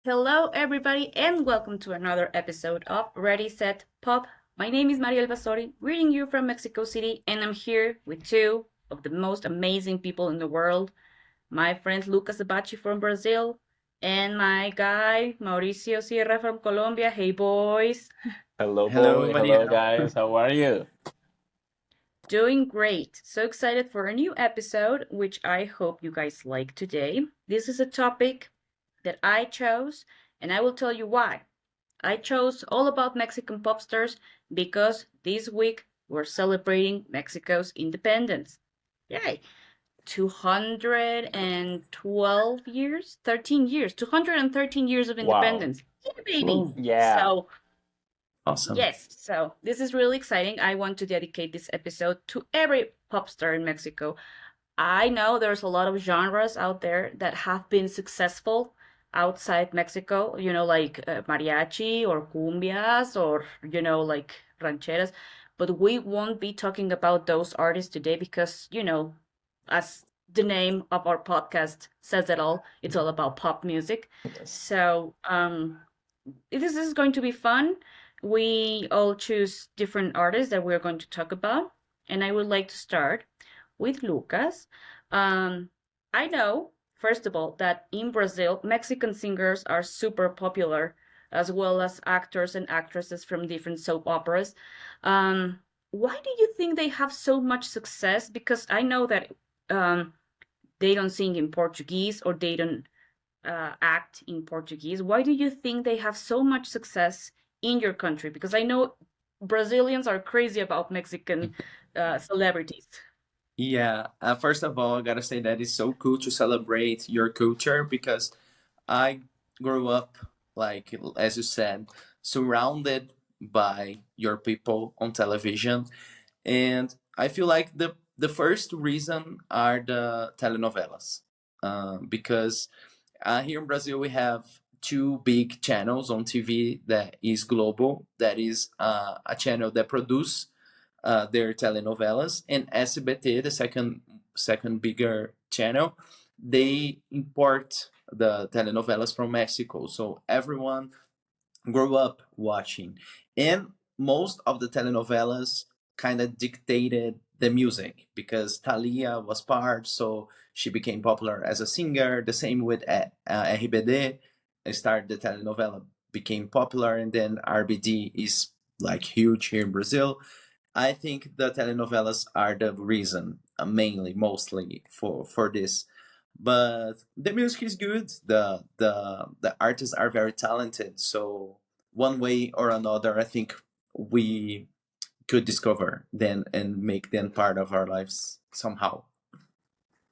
Hello, everybody, and welcome to another episode of Ready, Set, Pop. My name is Mariel Basori, greeting you from Mexico City, and I'm here with two of the most amazing people in the world. My friend Lucas Abachi from Brazil, and my guy Mauricio Sierra from Colombia. Hey, boys. Hello, Hello, boy. Hello, Mariel. guys. How are you? Doing great. So excited for a new episode, which I hope you guys like today. This is a topic that I chose, and I will tell you why. I chose all about Mexican pop stars because this week we're celebrating Mexico's independence. Yay! 212 years? 13 years. 213 years of Wow. independence. Yeah, baby. Oh, Yeah. So, awesome. yes, so this is really exciting. I want to dedicate this episode to every pop star in Mexico. I know there's a lot of genres out there that have been successful outside Mexico, like mariachi or cumbias or, like rancheras. But we won't be talking about those artists today because, as the name of our podcast says it all, it's all about pop music. Yes. So, this is going to be fun. We all choose different artists that we're going to talk about. And I would like to start with Lucas. Um, I know, first of all, that in Brazil, Mexican singers are super popular, as well as actors and actresses from different soap operas. Um, why do you think they have so much success? Because I know that um, they don't sing in Portuguese or they don't act in Portuguese. Why do you think they have so much success in your country? Because I know Brazilians are crazy about Mexican celebrities. Yeah, first of all, I gotta say that it's so cool to celebrate your culture because I grew up, like, as you said, surrounded by your people on television. And I feel like the first reason are the telenovelas. Because here in Brazil, we have two big channels on TV that is global, that is a channel that produce their telenovelas, and SBT, the second bigger channel, they import the telenovelas from Mexico. So everyone grew up watching, and most of the telenovelas kind of dictated the music because Thalia was part, so she became popular as a singer. The same with RBD, started the telenovela, became popular, and then RBD is like huge here in Brazil. I think the telenovelas are the reason, mainly, mostly for this. But the music is good. The artists are very talented. So one way or another, I think we could discover them and make them part of our lives somehow.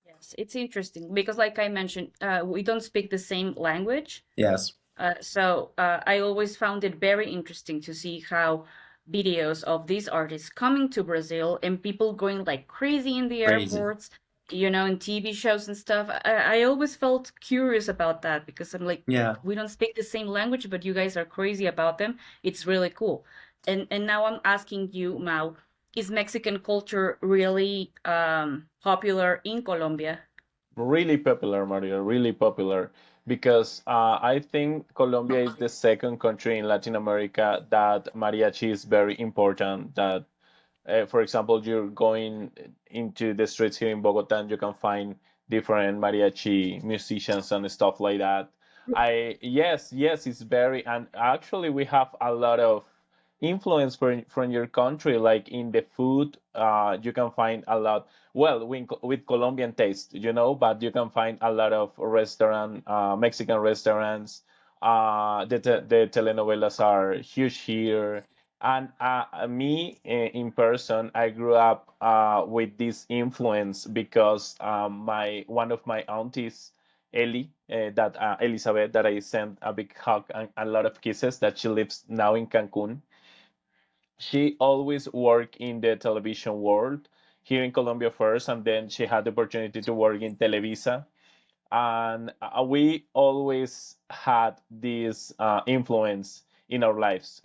Yes, it's interesting because, like I mentioned, we don't speak the same language. Yes, So I always found it very interesting to see how videos of these artists coming to Brazil and people going like crazy in the crazy. airports, in TV shows and stuff. I always felt curious about that because I'm like, Yeah. we don't speak the same language, but you guys are crazy about them. It's really cool. And now I'm asking you, Mau, is Mexican culture really popular in Colombia? Really popular, Mario. Really popular. Because I think Colombia is the second country in Latin America that mariachi is very important. That, for example, you're going into the streets here in Bogota and you can find different mariachi musicians and stuff like that. Yes, it's very, and actually we have a lot of influence from your country, like in the food. You can find a lot, well, with Colombian taste, but you can find a lot of Mexican restaurants. The telenovelas are huge here. And me, in person, I grew up with this influence because my one of my aunties, Ellie, that Elizabeth, that I sent a big hug and a lot of kisses, that she lives now in Cancun. She always worked in the television world here in Colombia first, and then she had the opportunity to work in Televisa. And we always had this influence in our lives.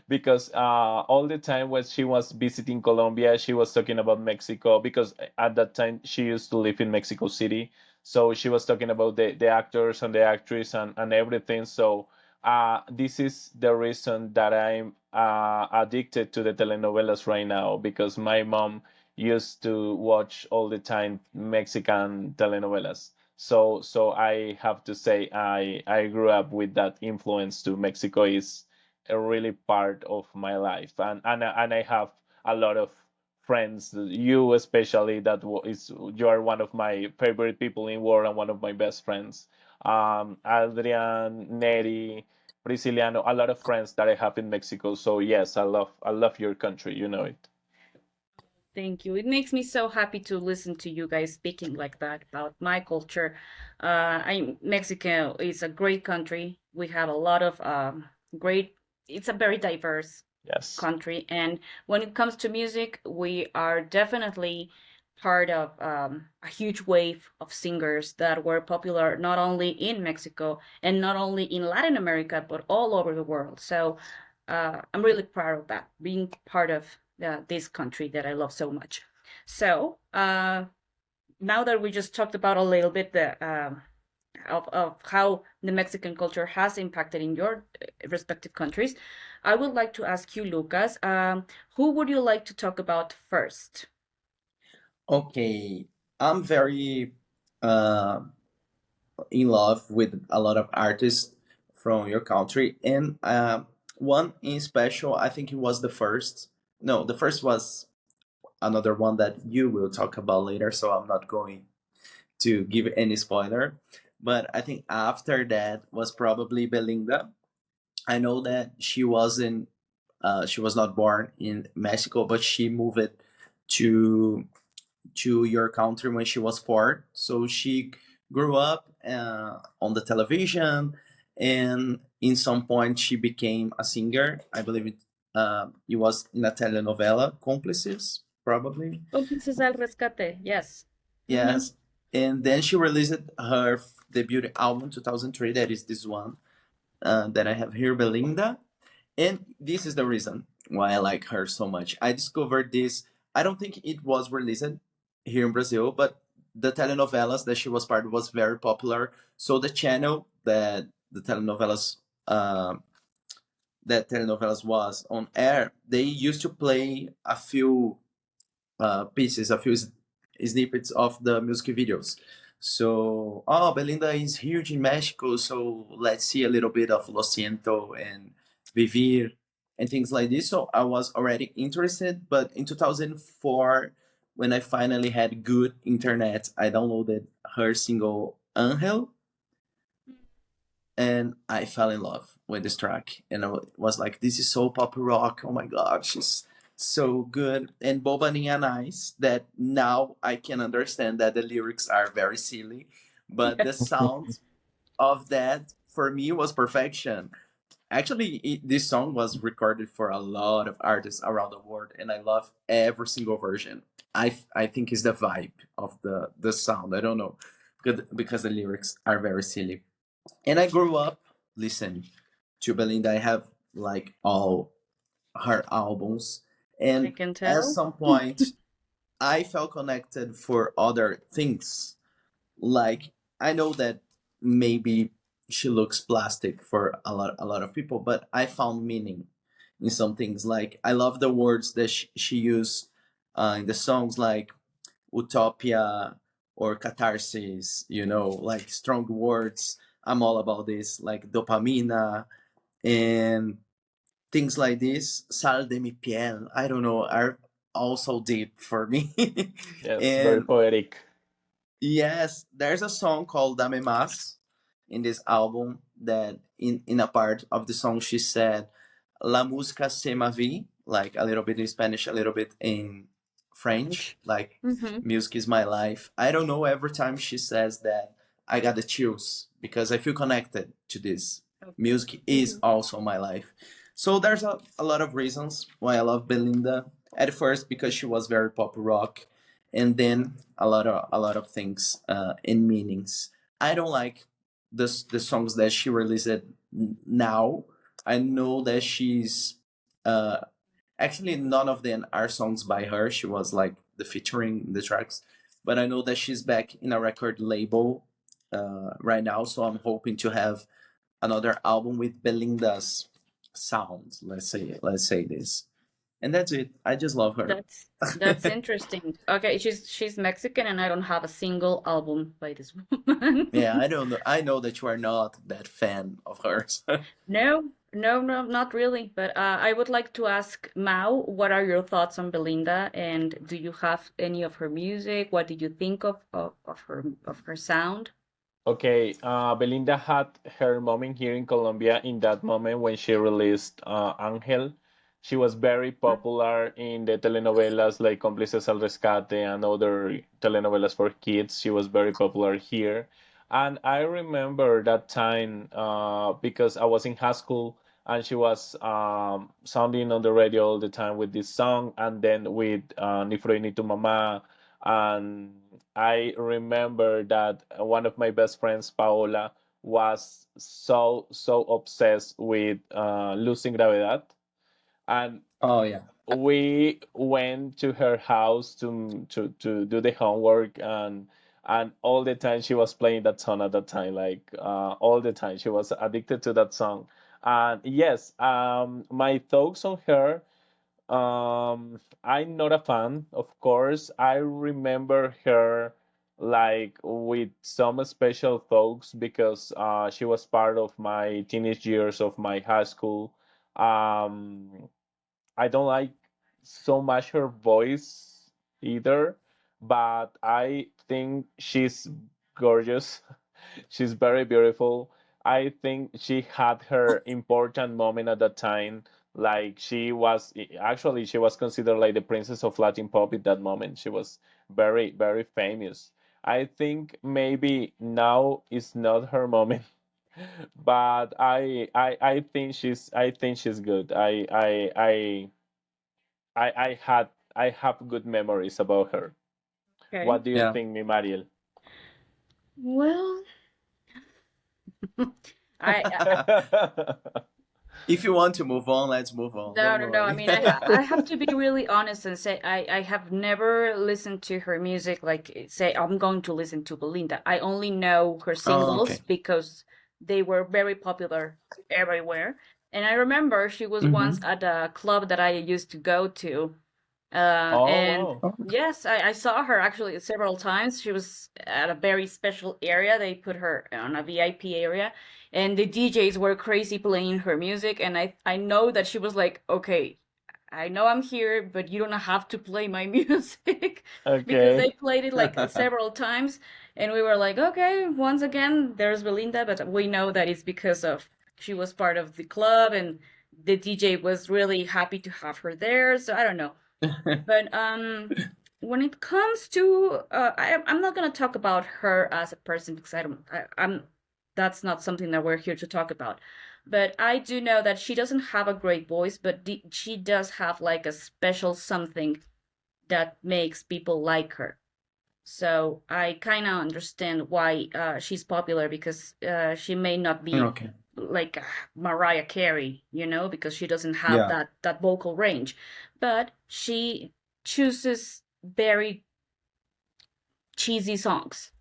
because all the time when she was visiting Colombia, she was talking about Mexico because at that time she used to live in Mexico City. So she was talking about the actors and the actress and everything. So this is the reason that I'm addicted to the telenovelas right now because my mom used to watch all the time Mexican telenovelas. So I have to say I grew up with that influence to Mexico is a really part of my life, and I have a lot of friends, you especially, that is you are one of my favorite people in world and one of my best friends. Adrian, Neri, Prisciliano, a lot of friends that I have in Mexico. So yes, I love your country. You know it. Thank you. It makes me so happy to listen to you guys speaking like that about my culture. Mexico is a great country. We have a lot of great. It's a very diverse Yes. country, and when it comes to music, we are definitely part of a huge wave of singers that were popular not only in Mexico and not only in Latin America, but all over the world. So I'm really proud of that, being part of this country that I love so much. So now that we just talked about a little bit of how the Mexican culture has impacted in your respective countries, I would like to ask you, Lucas, who would you like to talk about first? Okay, I'm very uh, in love with a lot of artists from your country, and one in special, I think it was the first. No, the first was another one that you will talk about later, so I'm not going to give any spoiler. But I think after that was probably Belinda. I know that she was not born in Mexico, but she moved to your country when she was 4. So she grew up on the television, and in some point she became a singer. I believe it was in a telenovela, Cómplices, probably. Cómplices al Rescate, yes. Mm-hmm. Yes. And then she released her debut album 2003. That is this one that I have here, Belinda. And this is the reason why I like her so much. I discovered this. I don't think it was released here in Brazil, but the telenovelas that she was part of was very popular. So the channel that the uh, telenovelas was on air, they used to play a few pieces, a few snippets of the music videos. So, oh, Belinda is huge in Mexico, so let's see a little bit of Lo Siento and Vivir and things like this. So I was already interested, but in 2004, when I finally had good internet, I downloaded her single Angel, and I fell in love with this track. And I was like, this is so pop rock. Oh my god, she's so good. And Boba Ninha Nice, that now I can understand that the lyrics are very silly, but the sound of that for me was perfection. Actually, this song was recorded for a lot of artists around the world, and I love every single version. I think it's the vibe of the sound. I don't know, because the lyrics are very silly. And I grew up listening to Belinda. I have like all her albums, I and can at tell. some point, I felt connected for other things. Like, I know that maybe she looks plastic for a lot of people, but I found meaning in some things. Like, I love the words that she used in the songs, like utopia or catharsis, like strong words. I'm all about this, like dopamina and things like this. Sal de mi piel, I don't know, are also deep for me. Yes, very And poetic. yes, there's a song called Dame Más in this album that in a part of the song she said, La música c'est ma vie, like a little bit in Spanish, a little bit in French, French. like Mm-hmm. music is my life. I don't know, every time she says that, I got the chills because I feel connected to this. Okay. Music is Mm-hmm. also my life. So there's a lot of reasons why I love Belinda. At first, because she was very pop rock, and then a lot of things and meanings. I don't like the songs that she released now. I know that she's Uh, Actually, none of them are songs by her. She was like the featuring in the tracks, but I know that she's back in a record label right now. So I'm hoping to have another album with Belinda's sound. Let's say this, and that's it. I just love her. That's interesting. Okay, she's Mexican, and I don't have a single album by this woman. Yeah, I don't know. I know that you are not that fan of hers. No, no, not really. But I would like to ask Mao, what are your thoughts on Belinda, and do you have any of her music? What do you think of her sound? Okay, Belinda had her moment here in Colombia in that moment when she released Ángel. She was very popular in the telenovelas like Cómplices al Rescate and other telenovelas for kids. She was very popular here. And I remember that time because I was in high school and she was sounding on the radio all the time with this song and then with Ni Froy Ni Tu Mamá and I remember that one of my best friends, Paola, was so obsessed with Luz sin Gravedad, and Oh yeah. we went to her house to do the homework and all the time she was playing that song at that time, like all the time she was addicted to that song. And yes, my thoughts on her. I'm not a fan, of course. I remember her like with some special folks because she was part of my teenage years of my high school. Um, I don't like so much her voice either, but I think she's gorgeous. She's very beautiful. I think she had her important moment at that time. Like she was actually she was considered like the princess of Latin pop at that moment. She was very famous. I think maybe now is not her moment, but I think she's good. I have good memories about her. Okay. What do you Yeah. think, mi Mariel? Well, I If you want to move on, let's move on. no, Don't no, no. I worry. mean, I have to be really honest and say I have never listened to her music like say I'm going to listen to Belinda. I only know her Oh, singles okay. because they were very popular everywhere. And I remember she was once Mm-hmm. at a club that I used to go to. Oh And wow. yes, I saw her actually several times. She was at a very special area. They put her on a VIP area, and the DJs were crazy playing her music. And I know that she was like, okay, I know I'm here, but you don't have to play my music because Okay. they played it like several times. And we were like, okay, once again, there's Belinda, but we know that it's because of she was part of the club and the DJ was really happy to have her there. So I don't know. But when it comes to I'm not gonna talk about her as a person because I'm that's not something that we're here to talk about. But I do know that she doesn't have a great voice, but she does have like a special something that makes people like her. So I kind of understand why she's popular because she may not be Okay. like Mariah Carey, you know, because she doesn't have Yeah. that vocal range, but she chooses very cheesy songs.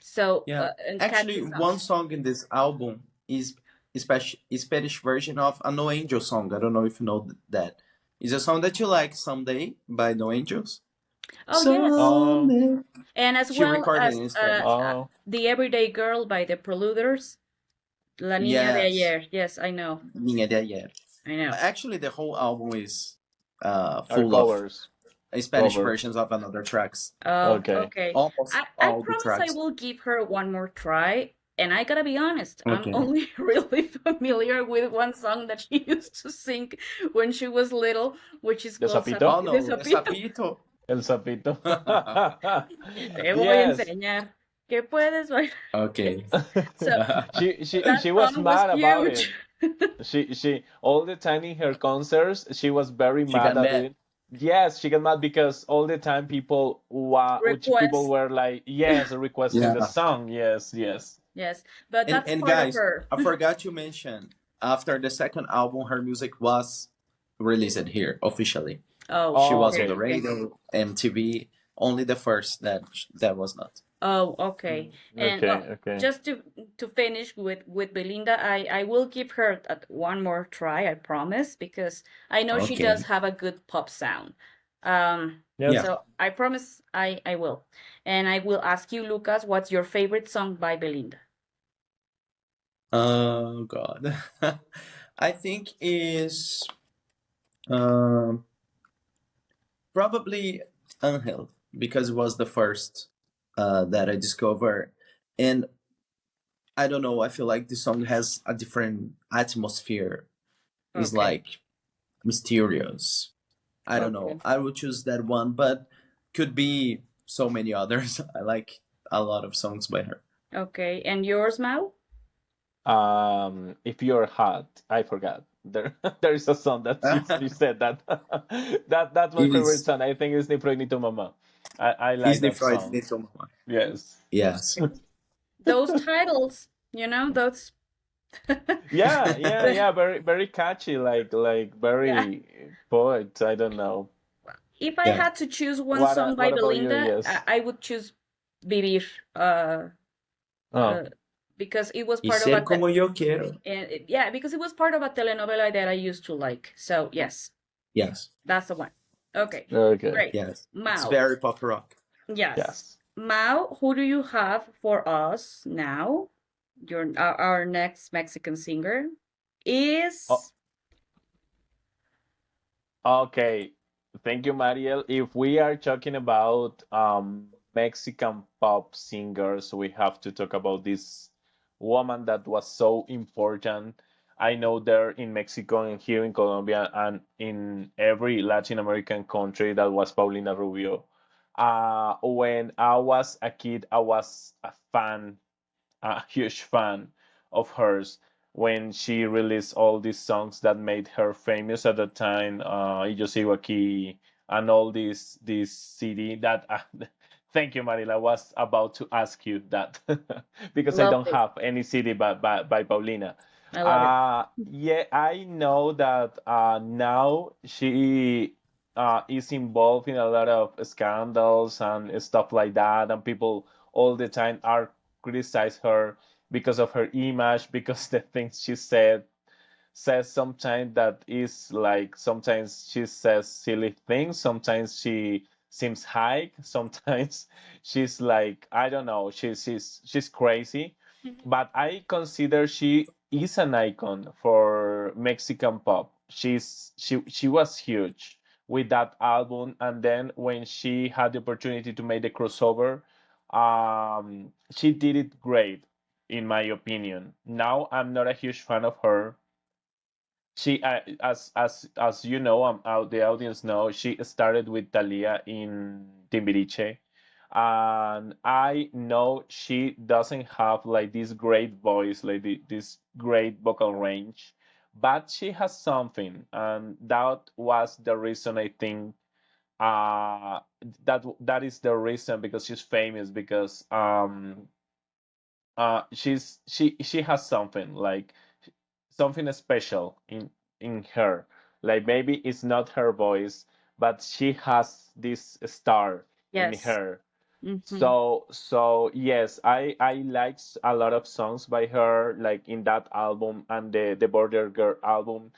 So Yeah. and Actually, catchy one songs. song in this album is Spanish version of a No Angel song. I don't know if you know that. It's a song that you like, Someday by No Angels. Oh yes, Oh, Someday. and as She well recorded as it in Spanish. oh, The Everyday Girl by the Preluders, La Niña de Yes. Ayer. Yes, I know, Niña de Ayer. I know. Actually, the whole album is our full of covers, Spanish covers. versions of another tracks. Oh, Okay. okay. Almost I all the promise I tracks. will give her one more try. And I gotta be honest, I'm Okay. only really familiar with one song that she used to sing when she was little, which is The called sapito? Oh The no, El Sapito. Sapito. El sapito. Te voy a Yes. enseñar que puedes bailar. Okay. So She that was song was mad about it. huge. She all the time in her concerts she was very She mad got at mad. it. Yes, she got mad because all the time which people Request. were like, yes, requesting the Yeah. song. Yes, yes. Yes, but that's And part of guys, her. I forgot to mention after the second album, her music was released here officially. Oh, She Oh, was on okay, the okay. okay. radio, MTV. Only the first that was not. Oh, okay. And Okay, well, okay. just to finish with Belinda, I will give her one more try, I promise, because I know she does Okay. have a good pop sound. Yeah. Yes. So I promise I will. And I will ask you, Lucas, what's your favorite song by Belinda? Oh God. I think is um probably Angel because it was the first that I discovered, and I don't know. I feel like the song has a different atmosphere. It's Okay, like mysterious. I don't know. okay, I would choose that one, but could be so many others. I like a lot of songs by her. okay. And yours, Mao? If you're hot, I forgot. There, there is a song that she said that. That's my favorite Is song. I think it's Ni Freud ni tu mamá. I like Disney that Freud song. Little Mama. Yes. Yes. Those titles, those. Yeah, yeah, yeah. Very, very catchy. Like Yeah. very poet. I don't know. If I Yeah. had to choose one song by What about you? Belinda, Yes. I would choose Vivir, uh, Oh, uh, because it was Y part of ser como yo quiero. yeah, because it was part of a telenovela that I used to like. So yes, Yes. that's the one. Okay, okay. great. Yes. It's Mao, very pop rock. yes. Yes. Mao, who do you have for us now? Our next Mexican singer Oh, is okay. Thank you, Mariel. If we are talking about Mexican pop singers, we have to talk about this woman that was so important. I know there in Mexico and here in Colombia and in every Latin American country that was Paulina Rubio. When I was a kid, I was a huge fan of hers when she released all these songs that made her famous at the time, Y Yo Sigo Aquí, and all this CD that thank you, Marila. I was about to ask you that because I don't lovely. have any CD by Paulina. I love it. Yeah, I know that now she is involved in a lot of scandals and stuff like that, and people all the time are criticize her because of her image, because the things she says sometimes that is like sometimes she says silly things, sometimes she seems high, sometimes she's like I don't know, she's crazy. But I consider she is an icon for Mexican pop. She was huge with that album, and then when she had the opportunity to make the crossover, she did it great, in my opinion. Now I'm not a huge fan of her. She, as you know, the audience know, she started with Thalia in Timbiriche, and I know she doesn't have like this great voice, like this great vocal range, but she has something, and that was the reason I think that is the reason because she's famous because she has something like something special in her. Like maybe it's not her voice, but she has this star in Yes. her. Hmm. So yes, I like a lot of songs by her, like in that album and the Border Girl album.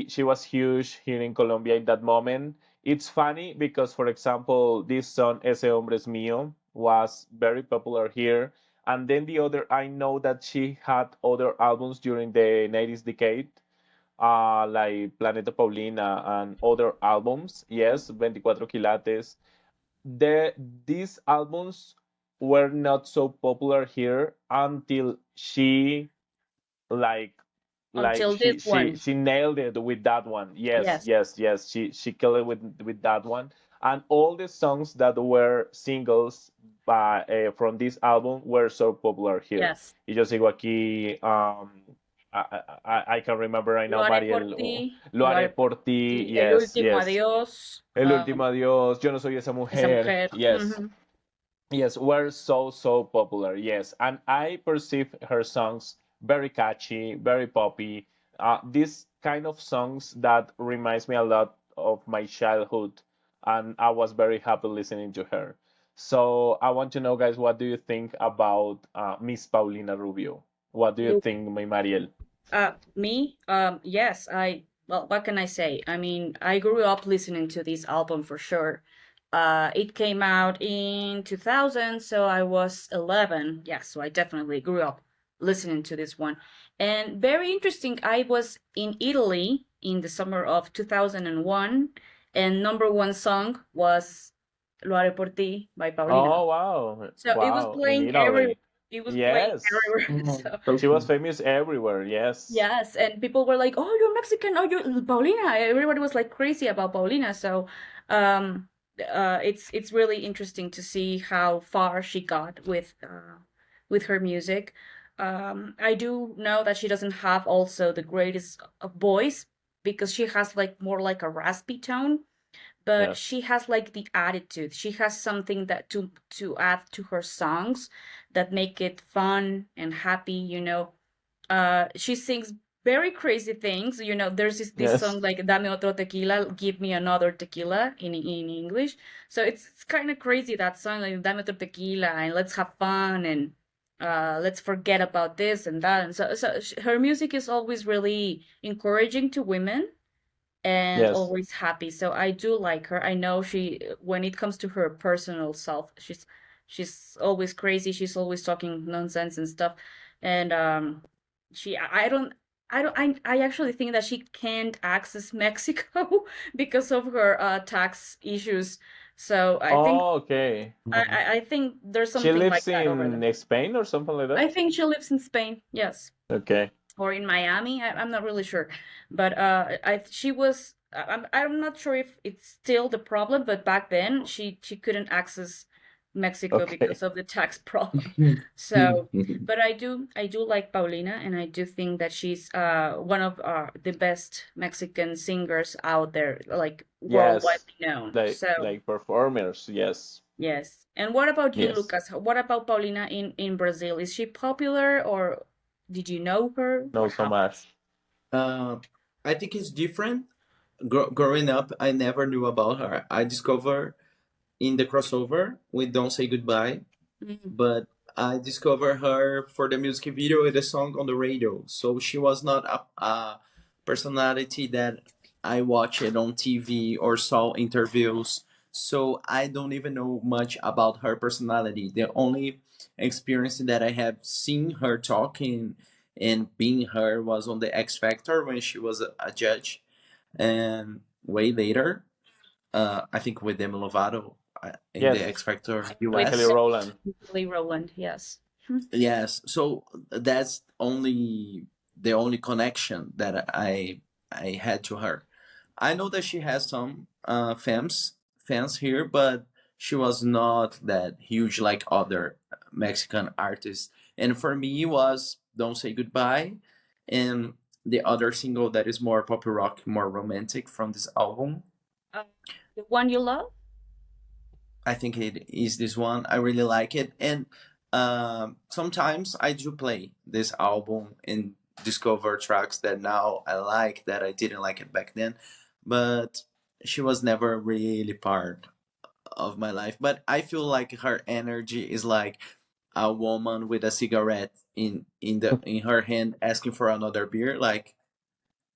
She was huge here in Colombia in that moment. It's funny because, for example, this song "Ese Hombre es Mío" was very popular here, and then the other, I know that she had other albums during the 90s decade, like Planeta Paulina and other albums. Yes, 24 Quilates the these albums were not so popular here until she like like Until this she she one. she nailed it with that one. Yes, Yes. yes, yes. She killed it with that one. And all the songs that were singles by from this album were so popular here. Yes. Y yo sigo aquí. I can remember right Lo now, haré por Mariel. ti. Lo Lo haré haré por por ti. ti. El Yes, último yes. adiós. El último adiós. Yo no soy esa Esa mujer. mujer. Yes. Yes, were so popular. Yes, and I perceive her songs very catchy, very poppy. This kind of songs that reminds me a lot of my childhood, and I was very happy listening to her. So I want to know, guys, what do you think about Miss Paulina Rubio? What do you Lu- think, my Mariel? Me? Yes, well, what can I say? I mean, I grew up listening to this album for sure. It came out in 2000, so I was 11. Yeah, so I definitely grew up listening to this one. And very interesting, I was in Italy in the summer of 2001, and number one song was Lo haré por ti by Paulina. Oh, wow. So Wow, in Italy. it was playing Yes. everywhere. Oh, So so She was cool. famous everywhere. Yes. yes, and people were like, "Oh, you're Mexican. Oh, you're Paulina." Everybody was like crazy about Paulina. So, um, it's really interesting to see how far she got with her music. I do know that she doesn't have also the greatest voice because she has like more like a raspy tone, but Yes. she has like the attitude. She has something that to add to her songs that make it fun and happy, you know. She sings very crazy things. You know, there's this Yes. song like Dame otro tequila, give me another tequila in English. So it's kind of crazy that song like Dame otro tequila and let's have fun and let's forget about this and that. And her music is always really encouraging to women and Yes. always happy. So I do like her. I know she when it comes to her personal self, she's always crazy. She's always talking nonsense and stuff. And she I actually think that she can't access Mexico because of her tax issues. So Oh, okay. I think there's She something like lives that over there. in Spain or something like that? I think she lives in Spain. Yes, Okay. or in Miami. I'm not really sure, but I she was. I'm not sure if it's still the problem, but back then she couldn't access Mexico Okay. because of the tax problem. So, but I do like Paulina, and I do think that she's one of the best Mexican singers out there, like Yes. worldwide known. Like So like performers. Yes. yes. And what about you, Yes. Lucas? What about Paulina in Brazil? Is she popular, or did you know her? No What so happened? much. uh, I think it's different. Growing up, I never knew about her. I discovered in the crossover with Don't Say Goodbye, Mm. but I discovered her for the music video and the song on the radio. So she was not a personality that I watched it on TV or saw interviews. So I don't even know much about her personality. The only experience that I have seen her talking and being her was on the X Factor when she was a judge, and way later, I think with Demi Lovato in the X Yes. Factor With Kelly US. Rowland. Kelly Rowland, yes. Hmm. Yes, so that's only the only connection that I had to her. I know that she has some fans here, but she was not that huge like other Mexican artists. And for me, was "Don't Say Goodbye," and the other single that is more pop rock, more romantic from this album. Uh, the one you love? I think it is this one. I really like it, and sometimes I do play this album and discover tracks that now I like that I didn't like it back then. But she was never really part of my life. But I feel like her energy is like a woman with a cigarette in her hand, asking for another beer, like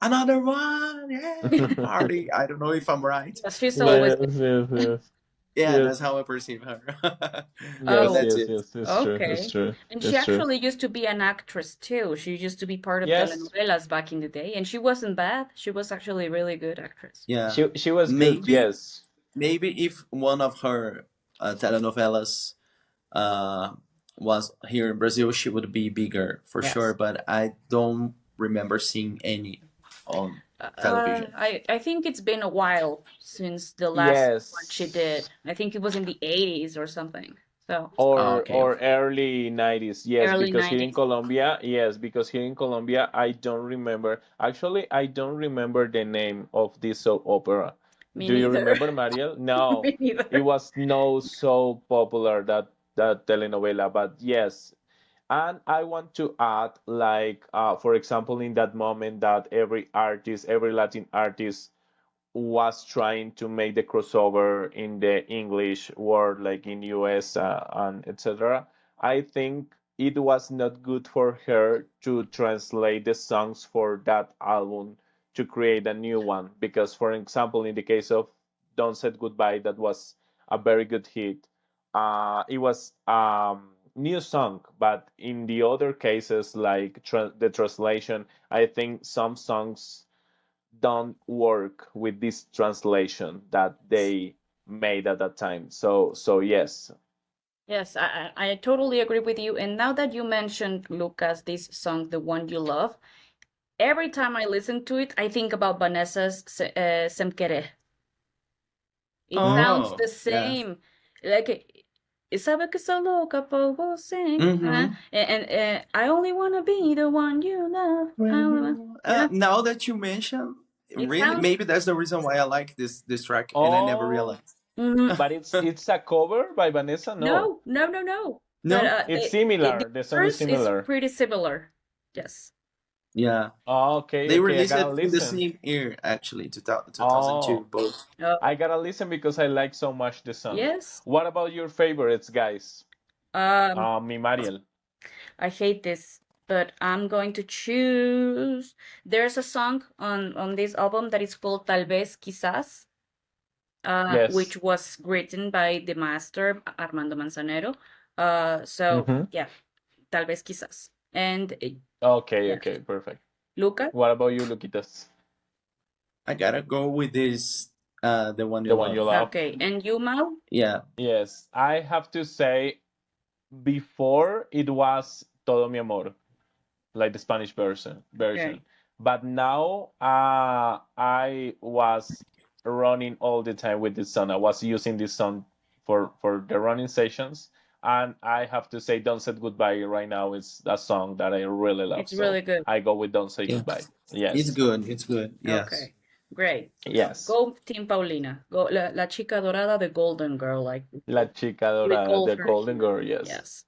another one, yeah, party. I don't know if I'm right, Yes, she's always. but Yes, yes, yes. yeah, that's Yes. how I perceive her. But Yes, Oh, that's yes, it. yes. It's true. It's okay. true. And she It's true. actually used to be an actress too. She used to be part of Yes. telenovelas back in the day, and she wasn't bad. She was actually a really good actress. Yeah, She was good. maybe Yes. maybe if one of her telenovelas uh, was here in Brazil, she would be bigger for sure. Yes. But I don't remember seeing any on television. I think it's been a while since the last one she did. Yes. I think it was in the 80s or something. So Oh, Or okay, okay. early 90s. Yes, early because here in 90s. Colombia, yes, because here in Colombia, I don't remember. Actually, I don't remember the name of this soap opera. Me Do you neither. remember, Mariel? No, Me it neither. was no so popular that telenovela, but yes, And I want to add, like, for example, in that moment that every artist, every Latin artist was trying to make the crossover in the English world, like in US and etc. I think it was not good for her to translate the songs for that album to create a new one because, for example, in the case of "Don't Say Goodbye," that was a very good hit. It was new song, but in the other cases, like the translation, I think some songs don't work with this translation that they made at that time. So yes. Yes, I totally agree with you. And now that you mentioned, Lucas, this song, The One You Love, every time I listen to it, I think about Vanessa's Sem Querer. It sounds Oh, the yeah. same. Like, sabe que sou louca por você. Mm-hmm. And I only want to be the one you love. Yeah, Now that you mention, it really, sounds. maybe that's the reason why I like this track, and I never Oh, realized. Mhm. but it's a cover by Vanessa? No. No, no, no, no. But No, It's the similar. The song is verse is similar. pretty similar. Yes. yeah, Oh, okay, they okay, I released gotta it in the listen. same year, actually, 2002, Oh, both. I Oh, gotta listen because I like so much the song. yes. What about your favorites, guys? Um, Mi Mariel. I hate this, but I'm going to choose. There's a song on this album that is called Tal vez quizás, Yes. which was written by the master Armando Manzanero. So Mm-hmm. yeah, Tal vez quizás. And Okay, yeah, okay, perfect. Luca. What about you, Luquitas? I gotta go with this, the one you The one love. you love? Okay, and you, Mal? Yeah. Yes, I have to say before it was Todo Mi Amor, like the Spanish version. Okay. But now I was running all the time with this song. I was using this song for the running sessions, and I have to say Don't Say Goodbye right now is a song that I really love. It's So really good. I go with Don't Say Yeah. Goodbye. It's Yes. good. It's good. Yes. Okay, great. Yes. Go Team Paulina. Go La Chica Dorada, the Golden Girl, like La Chica we Dorada, call the her Golden here. Girl, yes. Yes.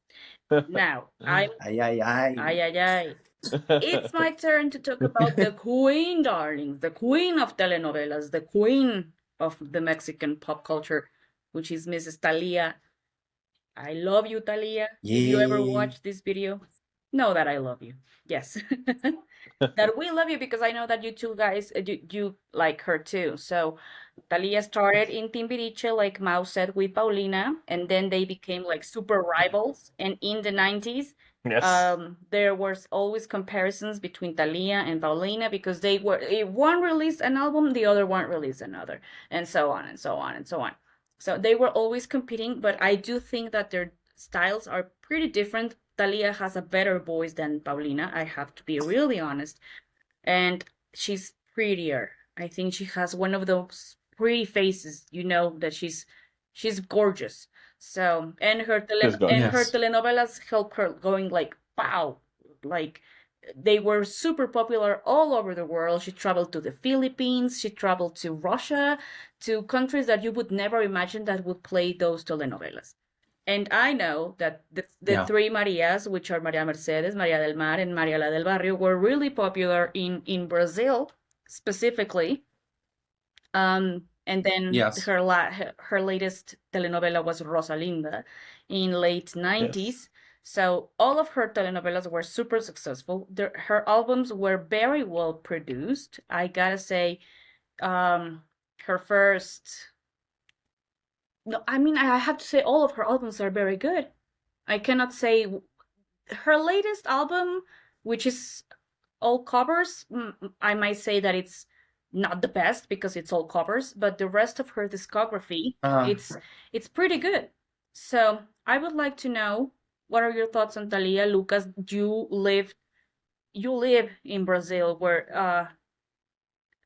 Now, Ay, ay, ay. ay, ay, ay. It's my turn to talk about the queen, darlings, the queen of telenovelas, the queen of the Mexican pop culture, which is Mrs. Thalia. I love you, Thalia. If you ever Yay. watch this video, know that I love you. Yes. That we love you because I know that you two guys, you like her too. So Thalia started in Timbiriche, like Mao said, with Paulina, and then they became like super rivals. And in the 90s, Yes. there was always comparisons between Thalia and Paulina because they were, if one released an album, the other one released another, and so on and so on and so on. So they were always competing, but I do think that their styles are pretty different. Thalia has a better voice than Paulina, I have to be really honest. And she's prettier. I think she has one of those pretty faces, you know, that she's gorgeous. So, and She's her gorgeous. Yes. telenovelas help her going like wow, like they were super popular all over the world. She traveled to the Philippines, she traveled to Russia, to countries that you would never imagine that would play those telenovelas. And I know that the Yeah. three Marias, which are Maria Mercedes, Maria del Mar, and Maria la del Barrio, were really popular in Brazil specifically. And then Yes. her latest telenovela was Rosalinda in late Yes. 90s. So all of her telenovelas were super successful. Her albums were very well produced. I gotta say, her first. No, I mean, I have to say all of her albums are very good. I cannot say her latest album, which is all covers. I might say that it's not the best because it's all covers, but the rest of her discography, Uh, it's pretty good. So I would like to know what are your thoughts on Thalia, Lucas? You live in Brazil where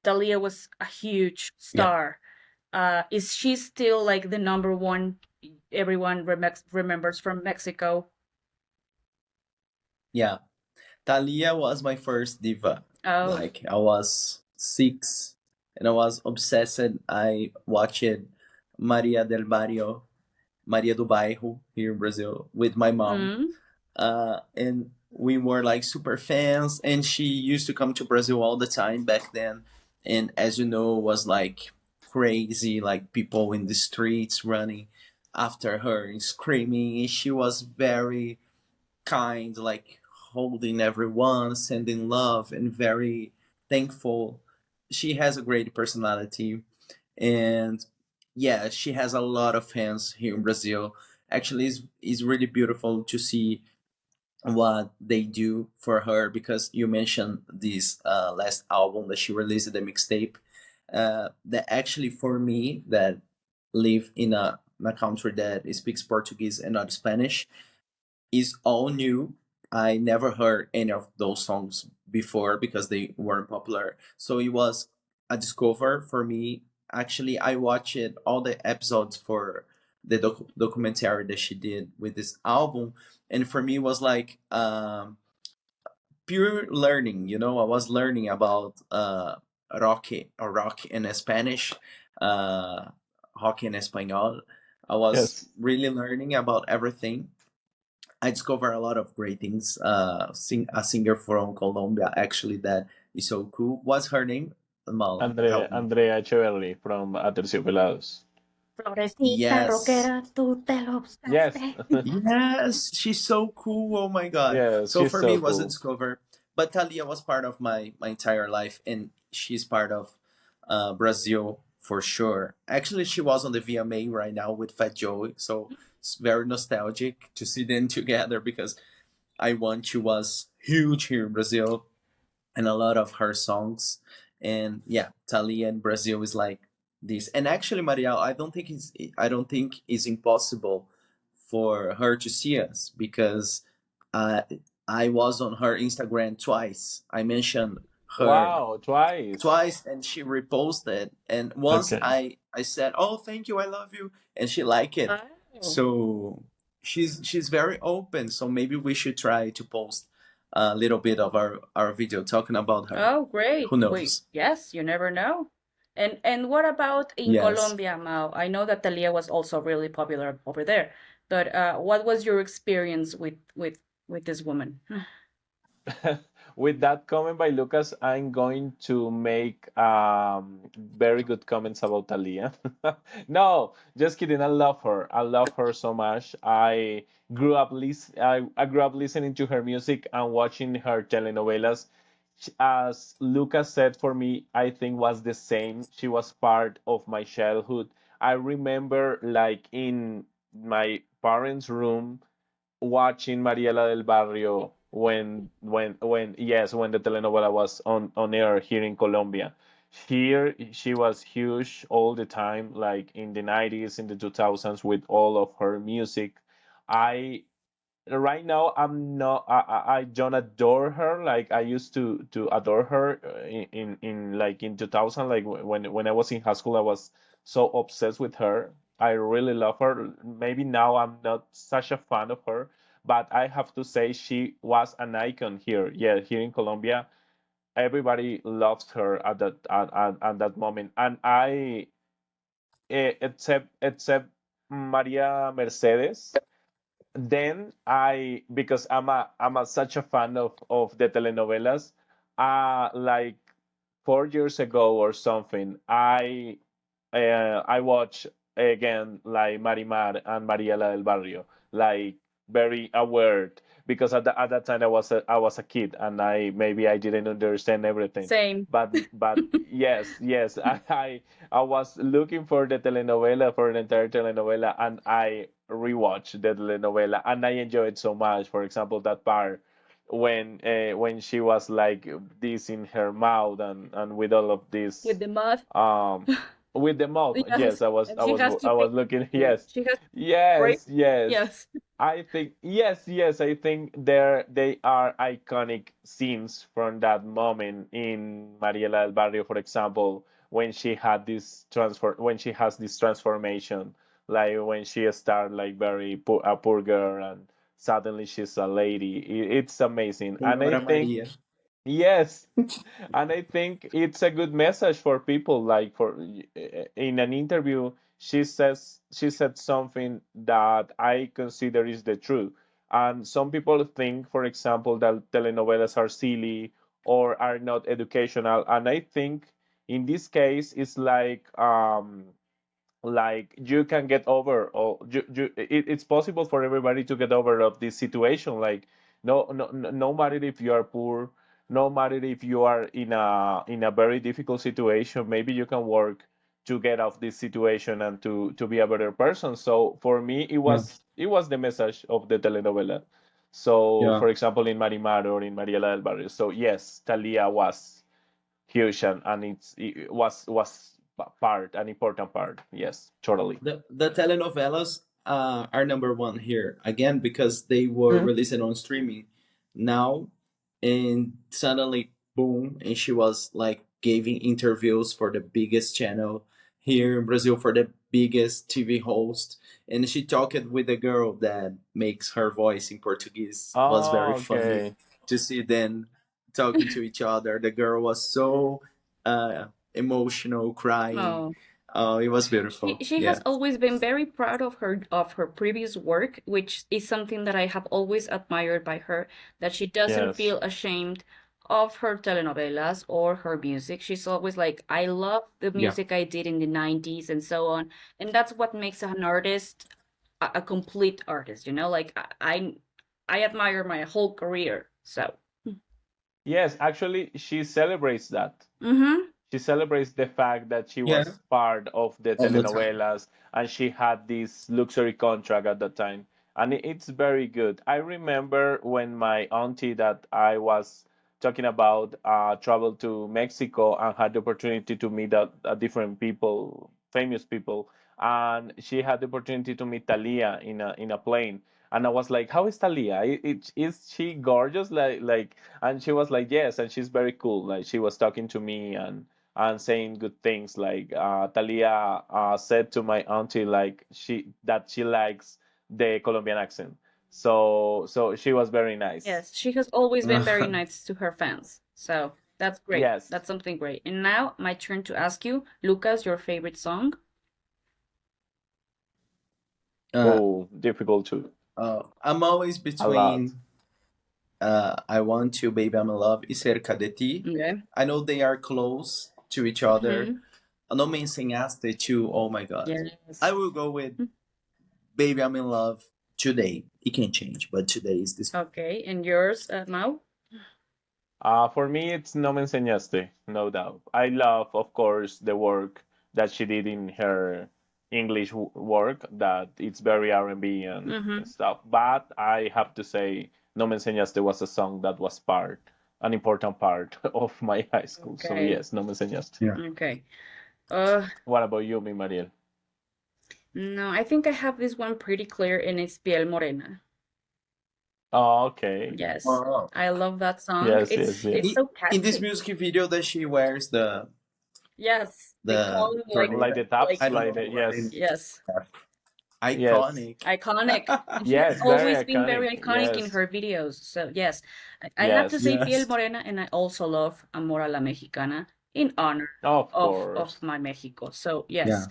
Thalia was a huge yeah. star. Is she still like the number one everyone remembers from Mexico? Yeah. Thalia was my first diva. Oh, Like, I was 6 and I was obsessed. I watched Maria del Barrio, Maria do Bairro here in Brazil with my mom. mm, and we were like super fans. And she used to come to Brazil all the time back then, and as you know, was like crazy, like people in the streets running after her and screaming. She was very kind, like holding everyone, sending love, and very thankful. She has a great personality, and yeah, she has a lot of fans here in Brazil. Actually, it's really beautiful to see what they do for her, because you mentioned this last album that she released, the mixtape. That actually, for me, that live in a country that speaks Portuguese and not Spanish, is all new. I never heard any of those songs before because they weren't popular. So it was a discover for me. Actually, I watched all the episodes for the documentary that she did with this album, and for me it was like pure learning. You know, I was learning about rock in Spanish, uh, rock in español. I was Yes. really learning about everything. I discovered a lot of great things. A singer from Colombia, actually, that is so cool. What's her name? Mal, help me. Andrea Echeverry from Aterciopelados. Florecita Yes, rockera, tú te lo Yes. buscaste. yes, she's so cool. Oh my god! Yes, So she's for me, so it was a cool. discover. But Talia was part of my entire life, and she's part of Brazil for sure. Actually, she was on the VMA right now with Fat Joey, so it's very nostalgic to see them together because I Want You was huge here in Brazil, and a lot of her songs. And yeah, Talia in Brazil is like this. And actually, Maria, I don't think it's impossible for her to see us, because uh, I was on her Instagram twice. I mentioned her Wow, twice. twice, and she reposted. And once Okay. I said, "Oh, thank you, I love you," and she liked it. Oh. So she's very open. So maybe we should try to post a little bit of our video talking about her. Oh, great. Who Wait, knows? yes, you never know. And what about in Yes. Colombia, Mao? I know that Talia was also really popular over there, but what was your experience with this woman? With that comment by Lucas, I'm going to make very good comments about Talia. No, just kidding. I love her. I love her so much. I grew up listening to her music and watching her telenovelas. As Lucas said, for me, I think was the same. She was part of my childhood. I remember like in my parents' room watching Mariela del Barrio when yes, when the telenovela was on air here in Colombia. Here she was huge all the time, like in the 90s, in the 2000s, with all of her music. I right now I'm not I don't adore her like I used to adore her in like in 2000, like when I was in high school. I was so obsessed with her. I really love her. Maybe now I'm not such a fan of her, but I have to say she was an icon here. Yeah, here in Colombia, everybody loves her at that moment. And except Maria Mercedes, then I because I'm such a fan of the telenovelas, like 4 years ago or something, I watched again like Marimar and Mariela del Barrio, like very aware, because at that time I was a kid and I didn't understand everything. Same. But yes, I was looking for the telenovela, for the entire telenovela, and I rewatched the telenovela and I enjoyed so much. For example, that part when she was like this in her mouth and with all of this With the mud. um with the mouth. Yes. Yes, And she has to I pick. was looking. Yeah. Yes, She has break. yes. Yes. I think yes. I think they are iconic scenes from that moment in Mariela del Barrio, for example, when she has this transformation, like when she started like a poor girl and suddenly she's a lady. It's amazing, and I Senhora think Maria. yes, and I think it's a good message for people. Like in an interview, she said something that I consider is the truth. And some people think, for example, that telenovelas are silly or are not educational. And I think in this case, it's like you can get over, or it's possible for everybody to get over of this situation. Like no matter if you are poor, no matter if you are in a very difficult situation, maybe you can work to get out this situation and to be a better person. So for me, Yeah. it was the message of the telenovela. So Yeah. for example, in Marimar or in Mariela del Barrio. So yes, Talia was huge, and it was part, an important part. Yes, totally. The telenovelas are number one here again because they were Mhm. released on streaming now, and suddenly boom, and she was like giving interviews for the biggest channel here in Brazil, for the biggest TV host, and she talked with a girl that makes her voice in Portuguese. Was very Oh, funny okay. to see them talking to each other. The girl was so emotional, crying. Oh. Oh, it was She beautiful. she has Yeah. always been very proud of her previous work, which is something that I have always admired by her, that she doesn't Yes. feel ashamed of her telenovelas or her music. She's always like, I love the Yeah. music I did in the 90s and so on. And that's what makes an artist a complete artist, you know? Like I admire my whole career. So, Yes, actually, she celebrates that. mm-hmm. She celebrates the fact that she Yeah. was part of the All the time. telenovelas and she had this luxury contract at that time. And it's very good. I remember when my auntie that I was talking about traveled to Mexico and had the opportunity to meet different people, famous people, and she had the opportunity to meet Talia in a plane. And I was like, "How is Talia? Is she gorgeous?" And she was like, "Yes," and she's very cool. Like she was talking to me and saying good things. Like Talia said to my auntie, like she likes the Colombian accent. So she was very nice. Yes, she has always been very Uh, nice to her fans. So that's great. Yes. That's something great. And now my turn to ask you, Lucas, your favorite song? Oh, difficult too. I'm always A lot. between I Want to, Baby I'm in Love e Cerca de Ti. Okay. I know they are close to each other. Mm-hmm. No Me Enseñaste too. Oh my god. I Yes. will go with Baby I'm in Love today. It can change, but today is this. Okay. And yours, Mau? For me, it's No Me Enseñaste, no doubt. I love, of course, the work that she did in her English work, that it's very R&B Mm-hmm. and stuff. But I have to say, No Me Enseñaste was a song that was an important part of my high school. So Okay. yes, No Me Enseñaste. Yeah. Okay. Uh, What about you, mi Mariel? no, I think I have this one pretty clear, and it's Piel Morena. Oh, okay. Yes. Oh. I love that song. Yes, yes, It's yes. so In this catchy. music video that she wears Yes. They call the it like Like the taps, I don't like know the, what it yes, yes. yes, iconic. Iconic. And she has yes, very always been iconic. very iconic in Yes, her videos. So yes, I have to yes, say Piel Yes. Morena, and I also love Amor a la Mexicana in honor of of course. my Mexico. So Yeah.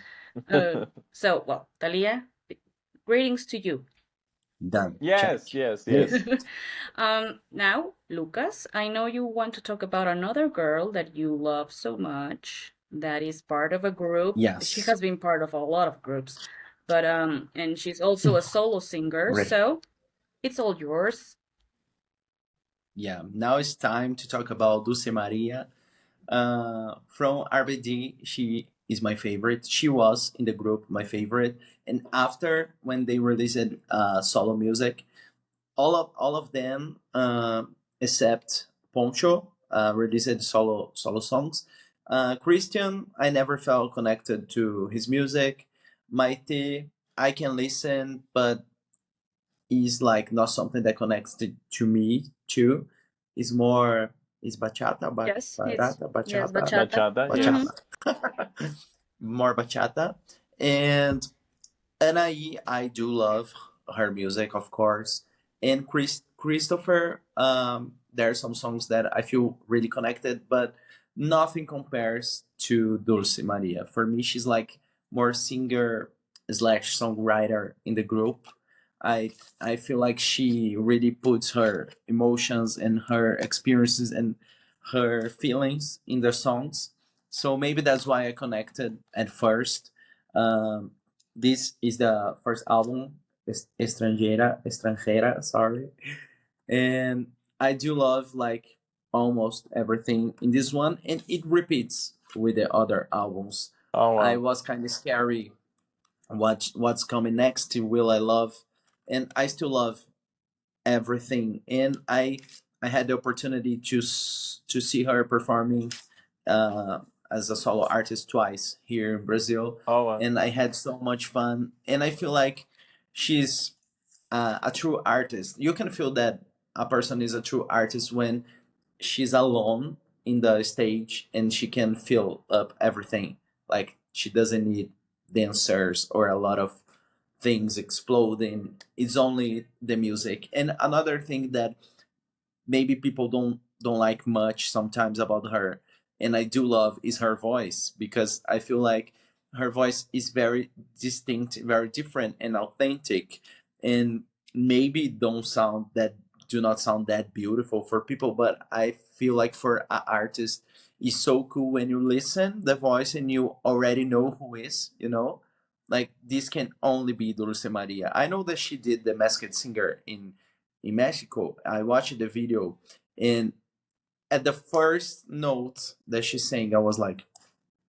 yes. So well, Talia, greetings to you. Done. Check. Yes, yes, yes. Now, Lucas, I know you want to talk about another girl that you love so much that is part of a group. She Yes. has been part of a lot of groups, but and she's also a solo singer, Great. so it's all yours. Yeah. Now it's time to talk about Dulce Maria. From RBD, she is my favorite. She was in the group my favorite, and after when they released solo music, all of them except Poncho released solo songs. Christian, I never felt connected to his music. Maite, I can listen, but is like not something that connects to me too. It's more is bachata, Yes, it's barata, yes, bachata, bachata. Bachata, Mm-hmm. yes. bachata, more bachata, and Anaí, I do love her music, of course, and Christopher. There are some songs that I feel really connected, but nothing compares to Dulce Maria. For me, she's like more singer slash songwriter in the group. I feel like she really puts her emotions and her experiences and her feelings in the songs. So maybe that's why I connected at first. Um, this is the first album, Estranjera, sorry, and I do love like almost everything in this one, and it repeats with the other albums. Oh I wow. was kind of scary what's coming next to Will I Love, and I still love everything. And I had the opportunity to see her performing uh, as a solo artist twice here in Brazil, Oh wow. and I had so much fun. And I feel like she's a true artist. You can feel that a person is a true artist when she's alone in the stage and she can fill up everything. Like she doesn't need dancers or a lot of things exploding. It's only the music. And another thing that maybe people don't like much sometimes about her, and I do love, is her voice, because I feel like her voice is very distinct, very different and authentic, and maybe don't sound that do not sound that beautiful for people, but I feel like for an artist it's so cool when you listen the voice and you already know who is, like this can only be Dulce Maria. I know that she did the Masked Singer in Mexico. I watched the video, and at the first note that she sang, I was like,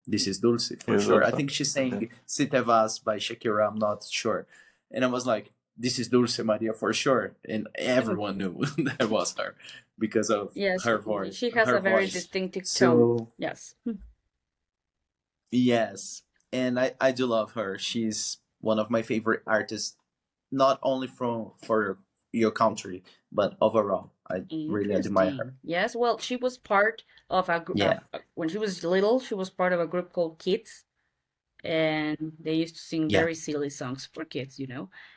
"This is Dulce for Yes, sure." I also. think she Yeah. sang "Si Te Vas" by Shakira. I'm not sure, and I was like, "This is Dulce Maria for sure," and everyone knew that was her because of Yes, her voice. she has Her a very voice. distinctive tone. So Yes. yes, and I do love her. She's one of my favorite artists, not only from for your country, but overall. I really admire her. Interesting. Yes, well, she was part of Yeah. when she was little, she was part of a group called Kids, and they used to sing Yeah. very silly songs for kids,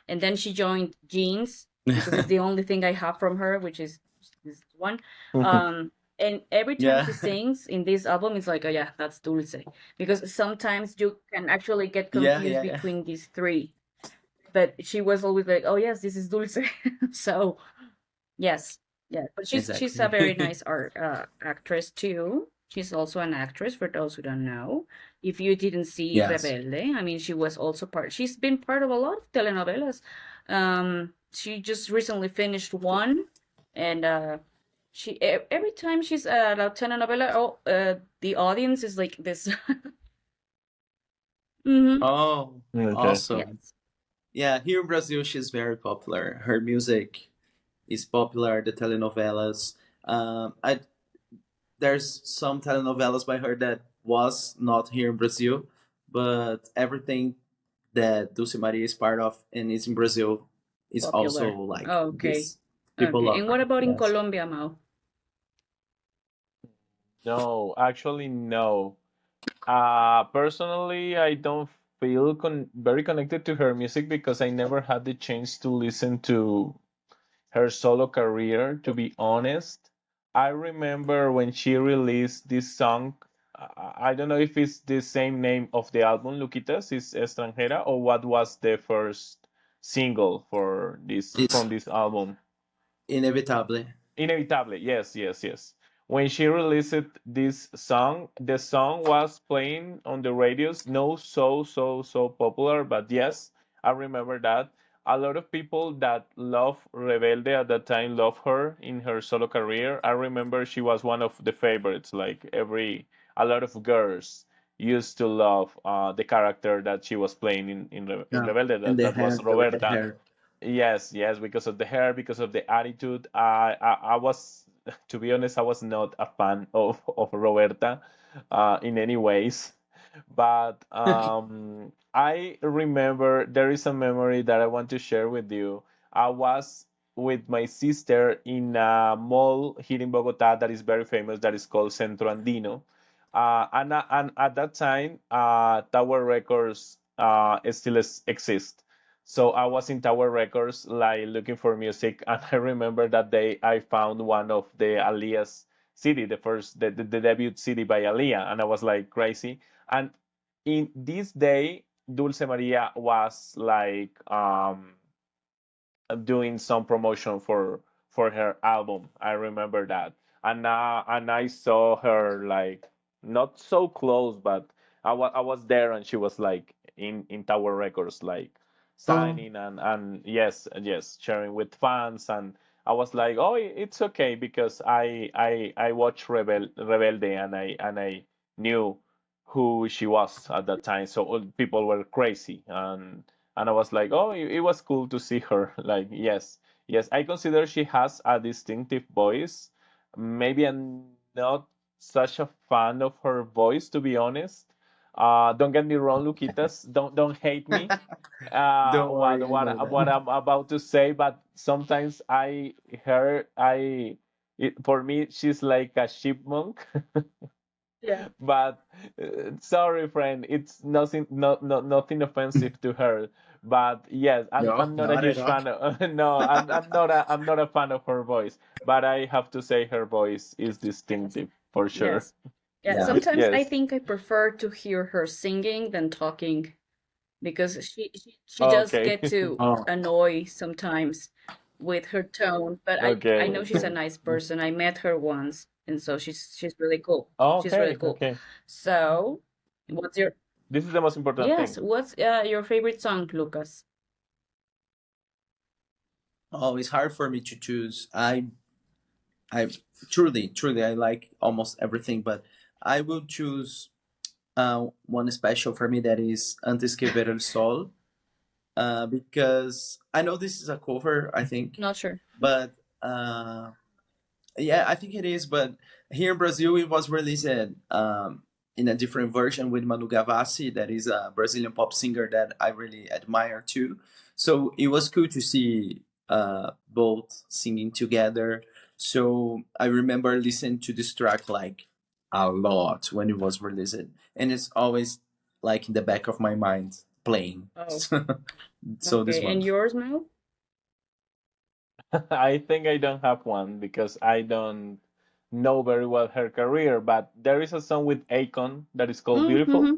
And then she joined Jeans because it's the only thing I have from her, which is this one. And every time Yeah. she sings in this album, it's like, oh yeah, that's Dulce. Because sometimes you can actually get Yeah, confused yeah, yeah. between these three. But she was always like, oh yes, this is Dulce. So yes, yeah. But she's a very Exactly. nice art actress too. She's also an actress for those who don't know. If you didn't see Yes. Rebelde, I mean, she was also part. She's been part of a lot of telenovelas. She just recently finished one, and every time she's at a telenovela, the audience is like this. Hmm. Oh, Okay. awesome. Yes. Yeah, here in Brazil, she's very popular. Her music is popular, the telenovelas. I There's some telenovelas by her that was not here in Brazil, but everything that Dulce Maria is part of and is in Brazil is also Popular. like Oh, okay. this. People Okay. love And what her. about in Yes. Colombia, Mao? No, actually, no. Personally, I don't feel very connected to her music because I never had the chance to listen to her solo career, to be honest. I remember when she released this song. I don't know if it's the same name of the album, Luquitas, is Extranjera, or what was the first single for this It's from this album. inevitable. Inevitable, yes, yes, yes. When she released this song, the song was playing on the radios, no so popular, but yes, I remember that. A lot of people that love Rebelde at that time love her in her solo career. I remember she was one of the favorites, like a lot of girls used to love the character that she was playing in Yeah. Rebelde, And that was the red Roberta. hair. Yes, yes, because of the hair, because of the attitude. I was, to be honest, I was not a fan of Roberta, in any ways. But I remember there is a memory that I want to share with you. I was with my sister in a mall here in Bogota that is very famous, that is called Centro Andino. And at that time, Tower Records still exist. So I was in Tower Records, like looking for music, and I remember that day I found one of the Alias CD, the debut CD by Alia, and I was like crazy. And in this day, Dulce Maria was like doing some promotion for her album. I remember that, and I saw her like not so close, but I was there, and she was like in Tower Records, like Oh, signing and yes, sharing with fans, and I was like, oh, it's okay because I watched Rebelde, and I knew who she was at that time, so all people were crazy, and I was like, oh, it was cool to see her. Like, yes, I consider she has a distinctive voice. Maybe I'm not such a fan of her voice, to be honest. Don't get me wrong, Luquitas. Don't hate me. don't What worry, I know what that. I'm about to say, but sometimes I hear for me she's like a chipmunk. Yeah. But sorry, friend, it's nothing offensive to her. But yes, No, I'm not a not at huge all. fan of, no, I'm not a fan of her voice. But I have to say her voice is Yes. distinctive for sure. Yes. Yeah. Yeah. Sometimes I Yes. think I prefer to hear her singing than talking because she does Okay. get to Oh, annoy sometimes with her tone. But I Okay. know she's a nice person. I met her once, and so she's really cool. She's really Okay. cool. Okay. So, what's your This is the most important yes? thing. What's your favorite song, Lucas? oh, it's hard for me to choose. I truly, I like almost everything, but I will choose one special for me that is Antes que ver el sol, because I know this is a cover, I think, Not sure. but yeah, I think it is. But here in Brazil, it was released in a different version with Manu Gavassi, that is a Brazilian pop singer that I really admire too. So it was cool to see both singing together. So I remember listening to this track like a lot when it was released, and it's always like in the back of my mind playing. Oh, So this okay. one. And yours, Mel? I think I don't have one because I don't know very well her career, but there is a song with Akon that is called Beautiful. Mm-hmm.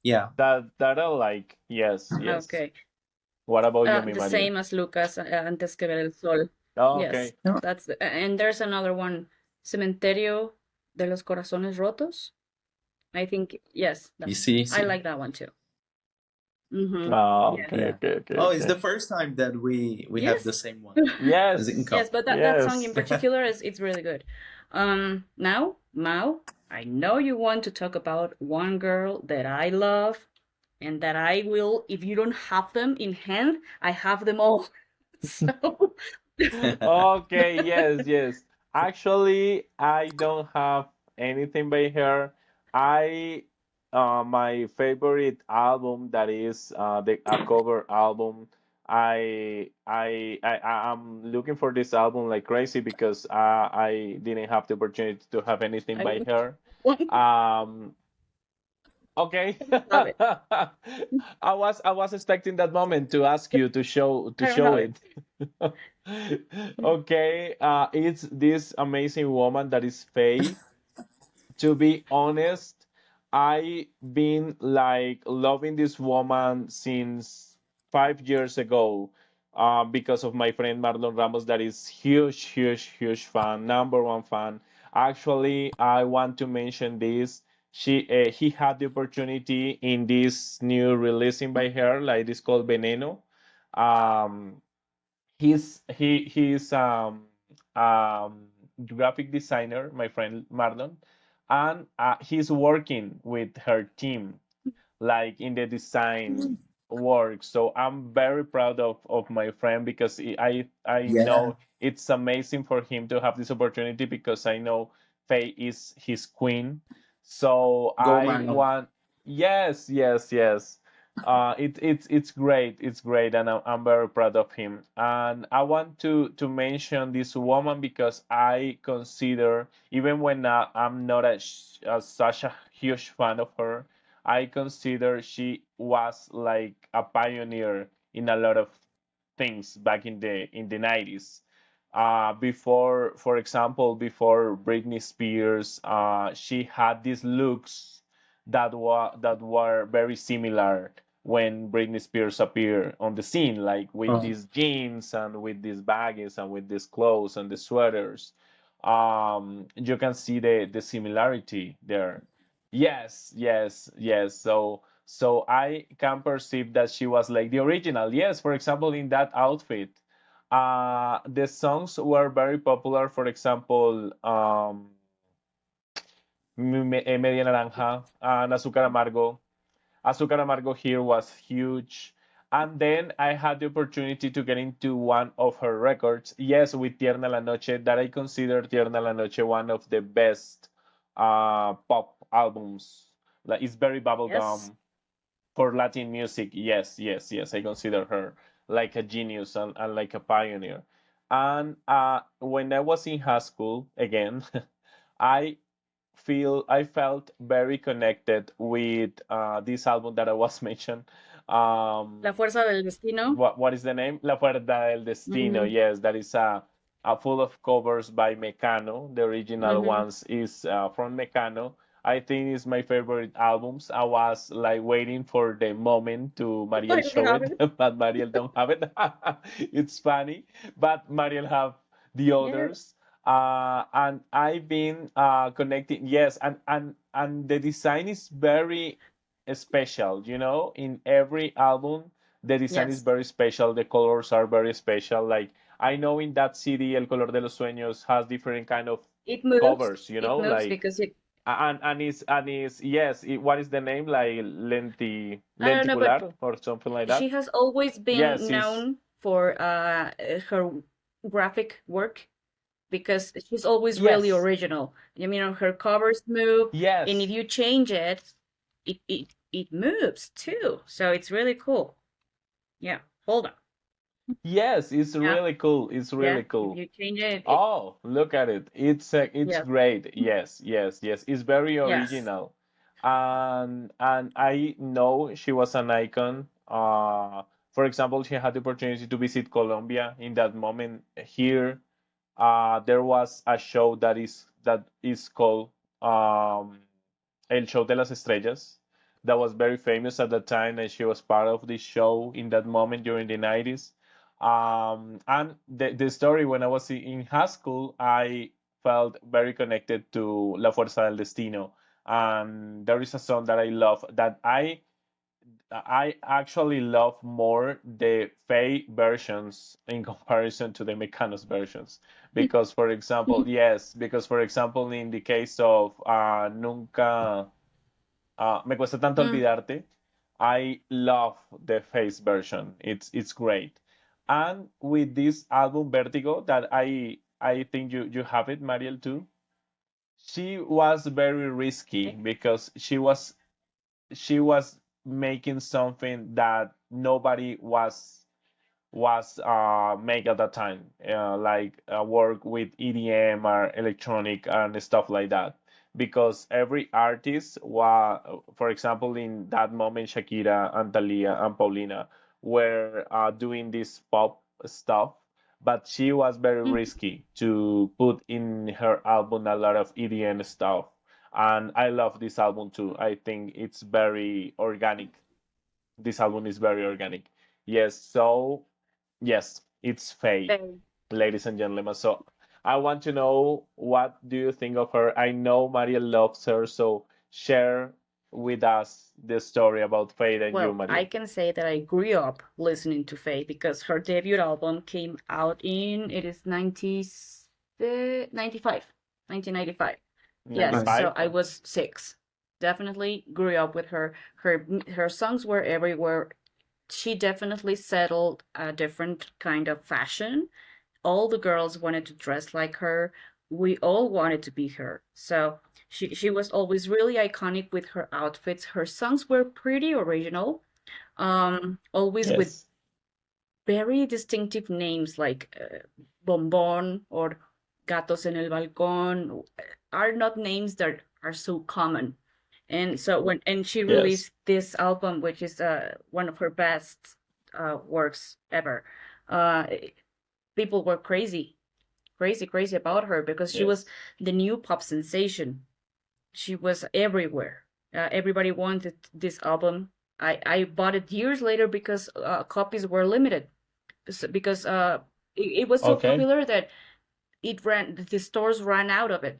Yeah. That I like. Yes. Okay. What about you, mi The Mario? same as Lucas, Antes que ver el sol. Oh, Yes, okay. that's and there's another one, Cementerio de los Corazones Rotos. I think yes, You see, I see. like that one too. Mm-hmm. Oh, Yes. okay, Yeah. okay, okay, Oh, it's okay. the first time that we have the Yes. same one as in Yes, Yes, couple. but that song in yes. particular is it's really good. Now, Mao, I know you want to talk about one girl that I love and that I will, if you don't have them in hand, I have them all. So, Okay, yes. Actually, I don't have anything by her. I My favorite album that is the a cover album. I'm looking for this album like crazy because I didn't have the opportunity to have anything I by her. want Um, Okay. have it. I was expecting that moment to ask you to I don't show have it. it. Okay, it's this amazing woman that is Faye. To be honest, I been like loving this woman since 5 years ago, because of my friend Marlon Ramos, that is huge fan, number one fan. Actually, I want to mention this. He had the opportunity in this new releasing by her, like this called Veneno. Um, he's um graphic designer, my friend Marlon, and he's working with her team like in the design work. So I'm very proud of my friend because I Yeah. know it's amazing for him to have this opportunity because I know Faye is his queen. So Go I man. want yes. It's great. It's great, and I'm very proud of him. And I want to mention this woman because I consider, even when I'm not such a huge fan of her, I consider she was like a pioneer in a lot of things back in the 90s. Before, for example, before Britney Spears, she had these looks that were very similar. when Britney Spears appeared on the scene, like with Oh. these jeans and with these baggies and with these clothes and the sweaters. You can see the similarity there. Yes, yes, yes. So I can perceive that she was like the original. Yes, for example, in that outfit, the songs were very popular. For example, Media Naranja and Azúcar Amargo. Azúcar Amargo here was huge. And then I had the opportunity to get into one of her records. Yes, with Tierna la Noche, that I consider Tierna la Noche one of the best pop albums. Like it's very Yes. bubblegum for Latin music. Yes, yes, yes. I consider her like a genius and like a pioneer. And when I was in high school, again, I I felt very connected with this album that I was mentioned. La Um, Fuerza del Destino. what is the name? La Fuerza del Destino. Mm-hmm. Yes, that is a full of covers by Mecano. The original Mm-hmm. ones is from Mecano. I think it's my favorite albums. I was like waiting for the moment to Mariel What do you show have it, it? but Mariel don't have it. It's funny, but Mariel have the Yes. others. And I've been connecting. Yes, and the design is very special. You know, in every album the design is Yes. very special. The colors are very special. Like I know in that CD, El Color de los Sueños has different kind of It moves. covers. You It know, moves like because it. and it's yes. What is the name? Like I don't know, but lenticular or something like she that. has always Yes, been it's known for her graphic work because she's always really yes, original. I mean, her covers move, and if yes. you change it, it moves too. So it's really cool. Yeah. Hold on. Yes, it's Yeah. really cool. It's Yeah. really If cool. you change it, it Oh, look at it. It's yes. great. Yes, yes, yes. It's very Yes. original. And I know she was an icon. For example, she had the opportunity to visit Colombia in that moment. Here, there was a show that is called um El Show de las Estrellas that was very famous at that time, and she was part of this show in that moment during the 90s. And the story when I was in high school, I felt very connected to La Fuerza del Destino. And there is a song that I love that I actually love more the Faye versions in comparison to the Mecanos versions. Because, for example, yes, because, for example, in the case of Nunca, Me Cuesta Tanto Mm. Olvidarte, I love the Face version. It's great. And with this album Vertigo, that I think you have it, Mariel, too. She was very risky Okay. because she was making something that nobody was make at that time, like work with EDM or electronic and stuff like that. Because every artist was, for example, in that moment, Shakira and Talia and Paulina were doing this pop stuff, but she was very Mm. risky to put in her album a lot of EDM stuff. And I love this album too. I think it's very organic. This album is very organic. Yes, so yes, it's Faye, Very. ladies and gentlemen. So I want to know what do you think of her? I know Maria loves her, so share with us the story about Faye and you, Well, I Maria. can say that I grew up listening to Faye because her debut album came out in it is 95, 1995. Yes, Nice. so 95? I was 6. Definitely grew up with her. Her songs were everywhere. She definitely settled a different kind of fashion. All the girls wanted to dress like her. We all wanted to be her. So she was always really iconic with her outfits. Her songs were pretty original. Always with Yes. very distinctive names like Bombón or Gatos en el Balcón are not names that are so common. And so when she Yes. released this album, which is one of her best works ever, uh, people were crazy, crazy, crazy about her because she was Yes. the new pop sensation. She was everywhere. Everybody wanted this album. I bought it years later because copies were limited. Because it was so Okay. popular that the stores ran out of it.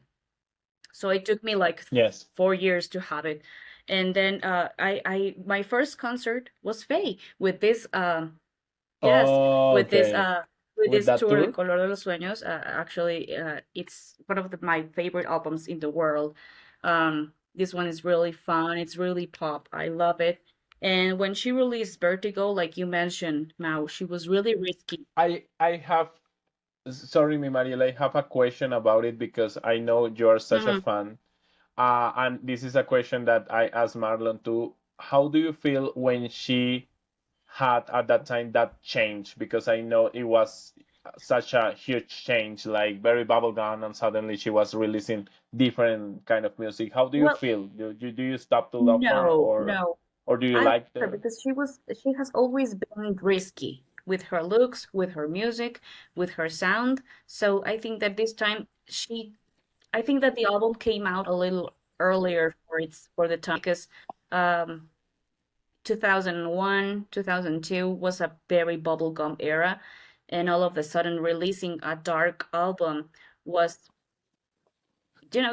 So it took me like Yes. 4 years to have it. And then my first concert was Faye with this yes, with this Okay. uh with With this that tour, El tour? Color de los Sueños. Actually, it's one of my favorite albums in the world. This one is really fun. It's really pop. I love it. And when she released Vertigo, like you mentioned, Mao, she was really risky. I have sorry, mi Mariel, I have a question about it because I know you're such a Hmm. fan. And this is a question that I asked Marlon too. How do you feel when she had at that time that change? Because I know it was such a huge change, like very bubblegum, and suddenly she was releasing different kind of music. How do you Well, feel? Do you stop to love her, no, no. or do you I love like her the? because she has always been risky with her looks, with her music, with her sound. So I think that this time I think that the album came out a little earlier for the time because um 2001, 2002 was a very bubblegum era, and all of a sudden releasing a dark album was,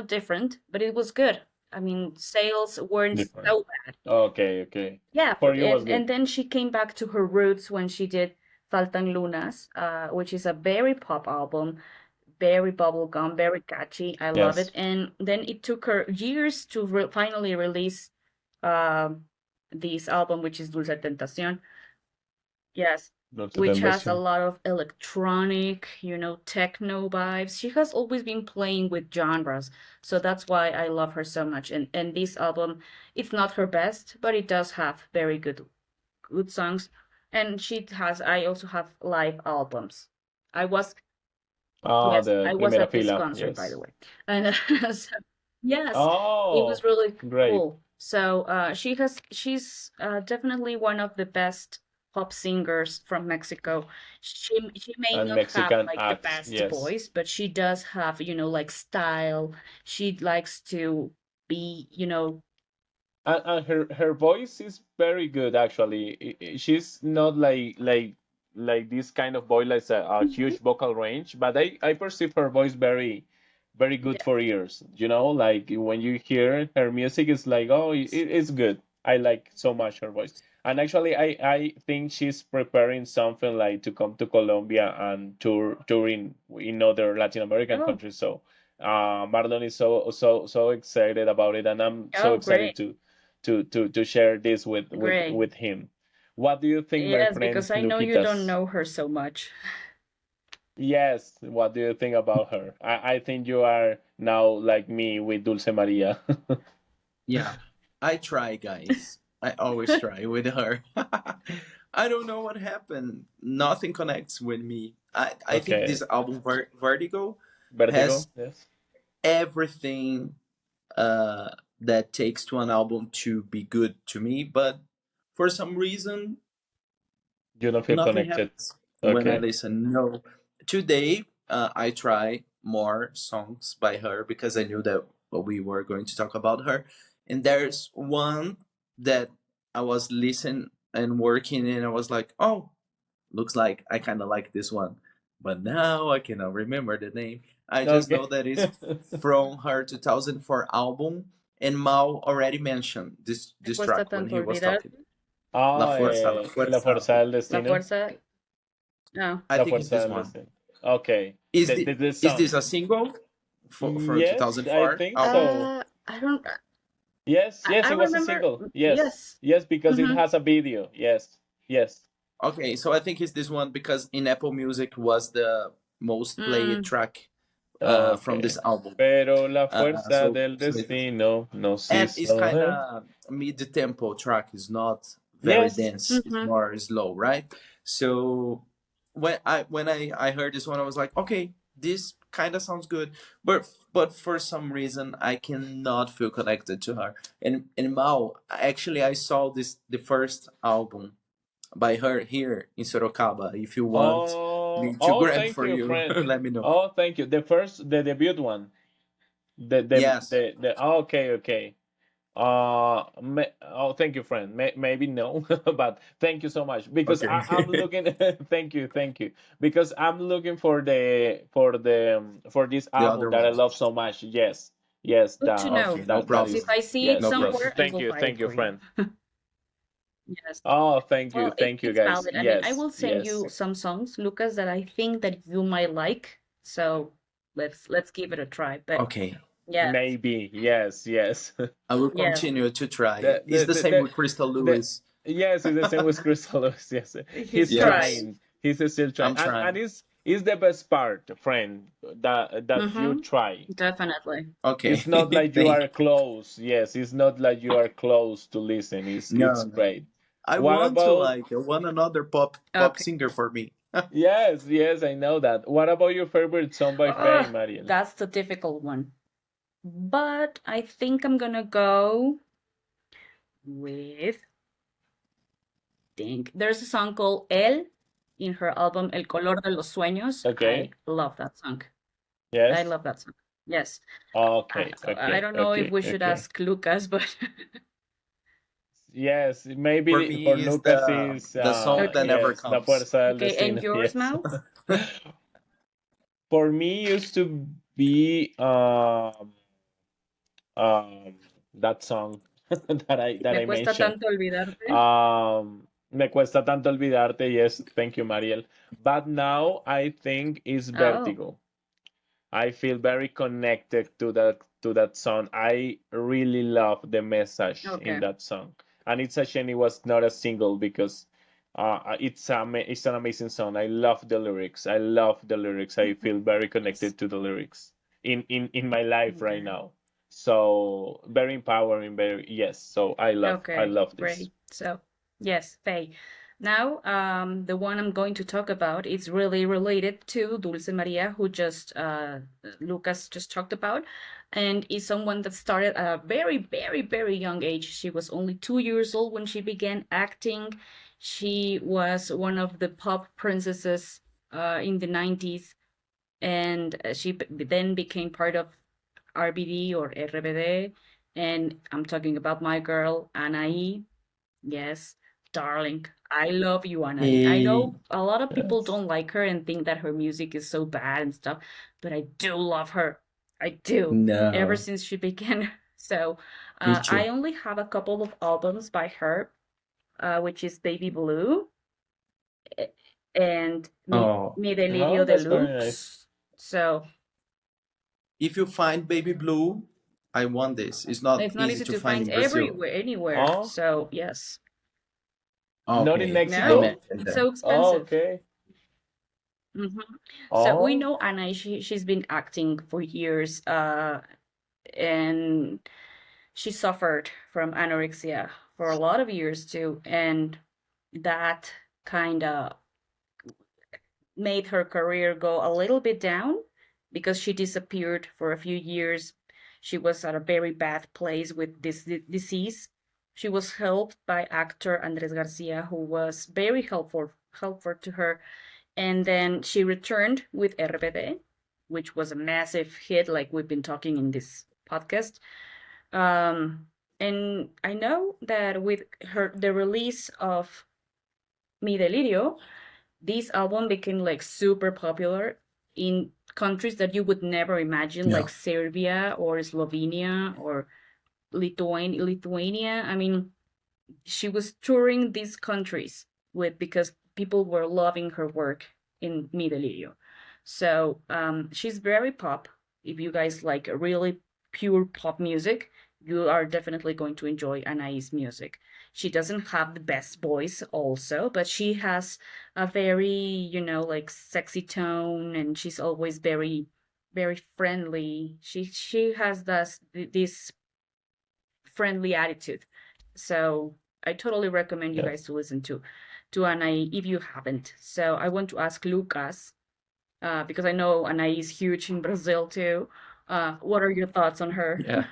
different, but it was good. I mean, sales weren't Different. so bad. Okay, okay. Yeah, For you was good. and then she came back to her roots when she did Faltan Lunas, which is a very pop album, very bubblegum, very catchy. I love it. Yes. And then it took her years to finally release um this album, which is Dulce Tentación. Yes, Dulce which has a Tentación. lot of electronic, techno vibes. She has always been playing with genres, so that's why I love her so much. And this album, it's not her best, but it does have very good songs. And I also have live albums. I was Ah, Yes, the I was Primera at this Fila. concert, by the Yes. way. And so, yes, it was Oh, really great. cool. So she's definitely one of the best pop singers from Mexico. She may And not have Mexican like the acts. best Yes. voice, but she does have, like style. She likes to be, And her voice is very good actually. She's not like this kind of voice like a Mhm. huge vocal range, but I perceive her voice very good Yeah. for ears. Like when you hear her music, it's like, oh, it's good. I like so much her voice. And actually, I think she's preparing something like to come to Colombia and touring in other Latin American Oh, countries. So Marlon is so excited about it, and I'm so oh, excited great, to share this great. with him. What do you think, my Yes, because friends, I know you don't Luquitas? know her so much. Yes, what do you think about her? I think you are now like me with Dulce Maria. Yeah, I try, guys. I always try with her. I don't know what happened. Nothing connects with me. I think Okay. this album, Vertigo, Vertigo, has yes. everything uh, that takes to an album to be good to me, but for some reason, You don't feel nothing connected. happens when I Okay. listen. No. Today, I try more songs by her because I knew that we were going to talk about her. And there's one that I was listening and working, and I was like, oh, looks like I kind of like this one. But now I cannot remember the name. I just Okay. know that it's from her 2004 album. And Mao already mentioned ¿Qué this cuesta track when tanto he was olvidar? talking. La Ah, Fuerza, La La Fuerza. Fuerza del La Destino. fuerza. No. I La think it's Fuerza this del one. Destino. Okay. Is The this song. a single for Yes, I 2004 think album? so. I don't. Yes, yes, I it was a remember. single. Yes, Yes. yes, because it Mm-hmm. has a video. Yes, yes. Okay, so I think it's this one because in Apple Music was the most played Mm. track from Okay. this album. Pero la Uh, fuerza so del so it, destino nos and it's hizo kind ver. of mid tempo track. It's not very Yes. dense. It's Mm-hmm. more slow, right? So when I heard this one, I was like, okay, this kind of sounds good, but for some reason I cannot feel connected to her. And Mao, actually, I saw the first album by her here in Sorocaba. If you want Oh, me to grab thank for you, you, friend. let me know. Oh, thank you. The debut one. Yes. Oh, okay, okay. Oh, thank you, friend. Maybe no, but thank you so much because Okay. I'm looking. Thank you, because I'm looking for this The album other that I ones. love so much. Yes, yes, Good to know. Okay, no that Because if is problem. I see it No yes, yes. problem. somewhere, I will buy it Thank you, for you. friend. Yes. Oh, Well, thank you, it's guys. valid. I mean, I Yes, will send yes, you some songs, Lucas, that I think that you might like. So let's give it a try. But Okay. yes, maybe yes, yes. I will yes, continue to try. the It's the the the, same the, with Crystal the Lewis. yes, it's the same with Crystal Lewis. Yes, he's he's Yes, trying. trying. He's still trying, I'm and trying. is the best part, friend, that you Mm-hmm. try. Definitely. Okay. It's not like you Thank are you. close. Yes, it's not like you are close to listen. It's No, no. great. I What want to about like I want another pop Okay. singer for me. yes, yes, I know that. What about your favorite song by Faye, Mariel? That's the difficult one. But I think I'm gonna go with think there's a song called El in her album El Color de los Sueños. I Okay. love that song. I Yes. love that song. Yes. Okay. I Okay. don't know if Okay. we should Okay. ask Lucas, but Yes, For maybe for me, is Lucas is the song that okay. never yes, La comes. Fuerza del Okay, and Destino. yours, Yes. Mal? For me used to be um that song that Me I cuesta mentioned. tanto olvidarte. Me cuesta tanto olvidarte. Yes, thank you, Mariel. But now I think it's Oh, Vertigo. I feel very connected to that song. I really love the message in okay. that song, and it's a shame it was not a single because it's an amazing song. I love the lyrics. I love the lyrics. I feel very Yes. connected to the lyrics in my life right Okay. now. So very empowering. Very yes. So I Okay, love this. great. So, yes, Faye. Now, the one I'm going to talk about is really related to Dulce Maria, who just Lucas just talked about, and is someone that started at a very, very, very young age. She was only 2 years old when she began acting. She was one of the pop princesses in the 90s, and she then became part of RBD or RBD, and I'm talking about my girl Anaí. Yes, darling, I love you, Anaí. I He know a lot of people Yes. don't like her and think that her music is so bad and stuff, but I do love her. I do. Ever no, since she began. So, me I too. only have a couple of albums by her, which is Baby Blue eh, and Oh, Mi Oh, Delirio that's very nice. Deluxe. So, if you find Baby Blue, I want this. It's not it's not easy easy to to find find in Brazil. everywhere, anywhere. Oh, So, yes. not in Okay, I No, Mexico. mentioned it's that. so Oh, expensive. okay. Hmm. So we Oh, know Anna, she's been acting for years, and she suffered from anorexia for a lot of years too, and that kind of made her career go a little bit down because she disappeared for a few years. She was at a very bad place with this disease. She was helped by actor Andres Garcia, who was very helpful to her. And then she returned with RBD, which was a massive hit, like we've been talking in this podcast. Um, and I know that with the release of Mi Delirio, this album became like super popular in countries that you would never imagine, like No. Serbia or Slovenia or Lithuania. I mean, she was touring these countries with because people were loving her work in Mi Delirio. So she's very pop. If you guys like really pure pop music, you are definitely going to enjoy Anais' music. She doesn't have the best voice also, but she has a very, like sexy tone, and she's always very, very friendly. She has this friendly attitude. So I totally recommend you yes. guys to listen to Anai if you haven't. So I want to ask Lucas, because I know Anai is huge in Brazil too. What are your thoughts on her? Yeah.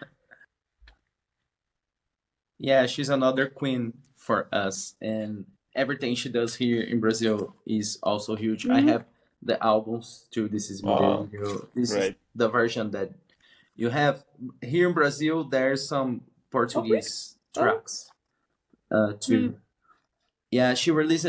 Yeah, she's another queen for us, and everything she does here in Brazil is also huge. I Hmm. have the albums too. This is Oh, Mideiro. This is great. the version that you have here in Brazil. There's some. Oh, really? Portuguese Oh, tracks hmm. too. Yeah, she released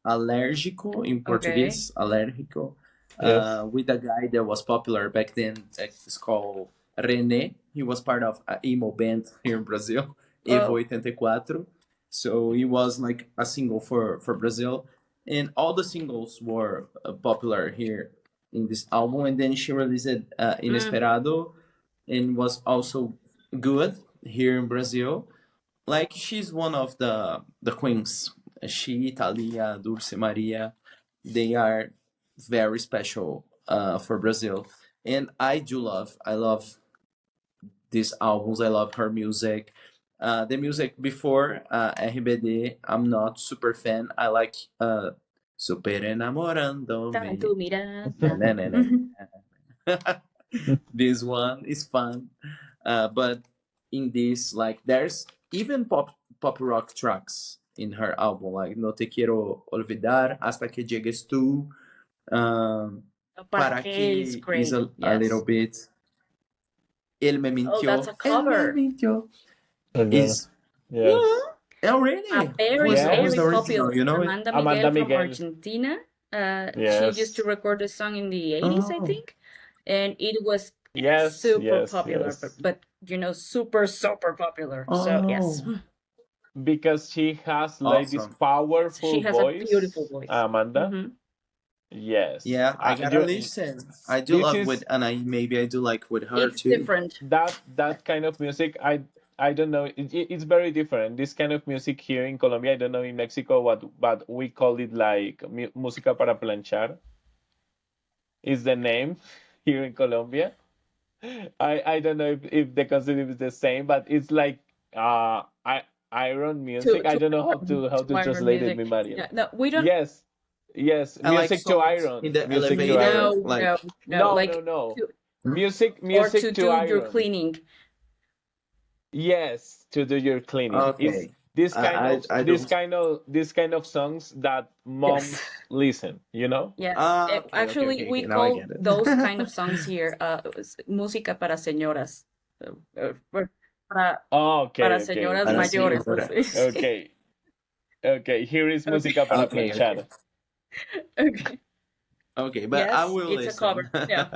Alérgico in Okay. Portuguese, Alérgico, Yes. with a guy that was popular back then. It's called René. He was part of an emo band here in Brazil, Evo Oh, 84. So he was like a single for Brazil. And all the singles were popular here in this album. And then she released mm. Inesperado and was also good here in Brazil. Like she's one of the queens. She, Thalia, Dulce Maria, they are very special for Brazil. And I love these albums. I love her music. The music before RBD, I'm not super fan. I like Super Tan Enamorando-me. tu mirada. Na, na, na, na. This one is fun. But in this, like, there's even pop rock tracks in her album, like No Te Quiero Olvidar, Hasta Que Llegues Tú, um, ¿Para Para qué is Que is great? a little Yes. bit, Oh, that's a Él me cover. mintió, Again. is, Yes. A already, very, who is Yes. the very popular. original, you know it? Amanda Miguel Amanda from Miguel. Argentina. She used to Yes. record the song in the 80s, I Oh, think, and it was Yes. super Yes. popular, Yes. but super, super popular. So yes, oh, Because she has like this awesome. she powerful has a beautiful voice, voice. Amanda. Hmm. Yes. Yeah, I gotta You, listen. I do this love is with, and I maybe I do like with her It's too. different. that kind of music. I don't know. It's very different. This kind of music here in Colombia. I don't know in Mexico what, but we call it like música para planchar. Is the name here in Colombia. I don't know if the concept is the same, but it's like iron music. I To don't know how to to iron translate it, music. mi Mario. Yeah, no, we don't. Yes, yes, I like music to songs in iron, the music to elevator, iron. No, no, like no. No, no, Like no. to or to Music to do your iron. cleaning. Yes, to do your cleaning. It's okay. I don't. this kind of songs that Yes. moms listen, you know? Yes. Actually, we Okay. Now I call get it. those kind of songs here música para señoras. Para, Oh, para okay, okay, señoras Para okay. mayores. señoras. Sí. Okay. Okay, here is Okay. música para Okay, okay, planchar. Okay. okay. But I Yes, will it's a listen. cover. Yeah.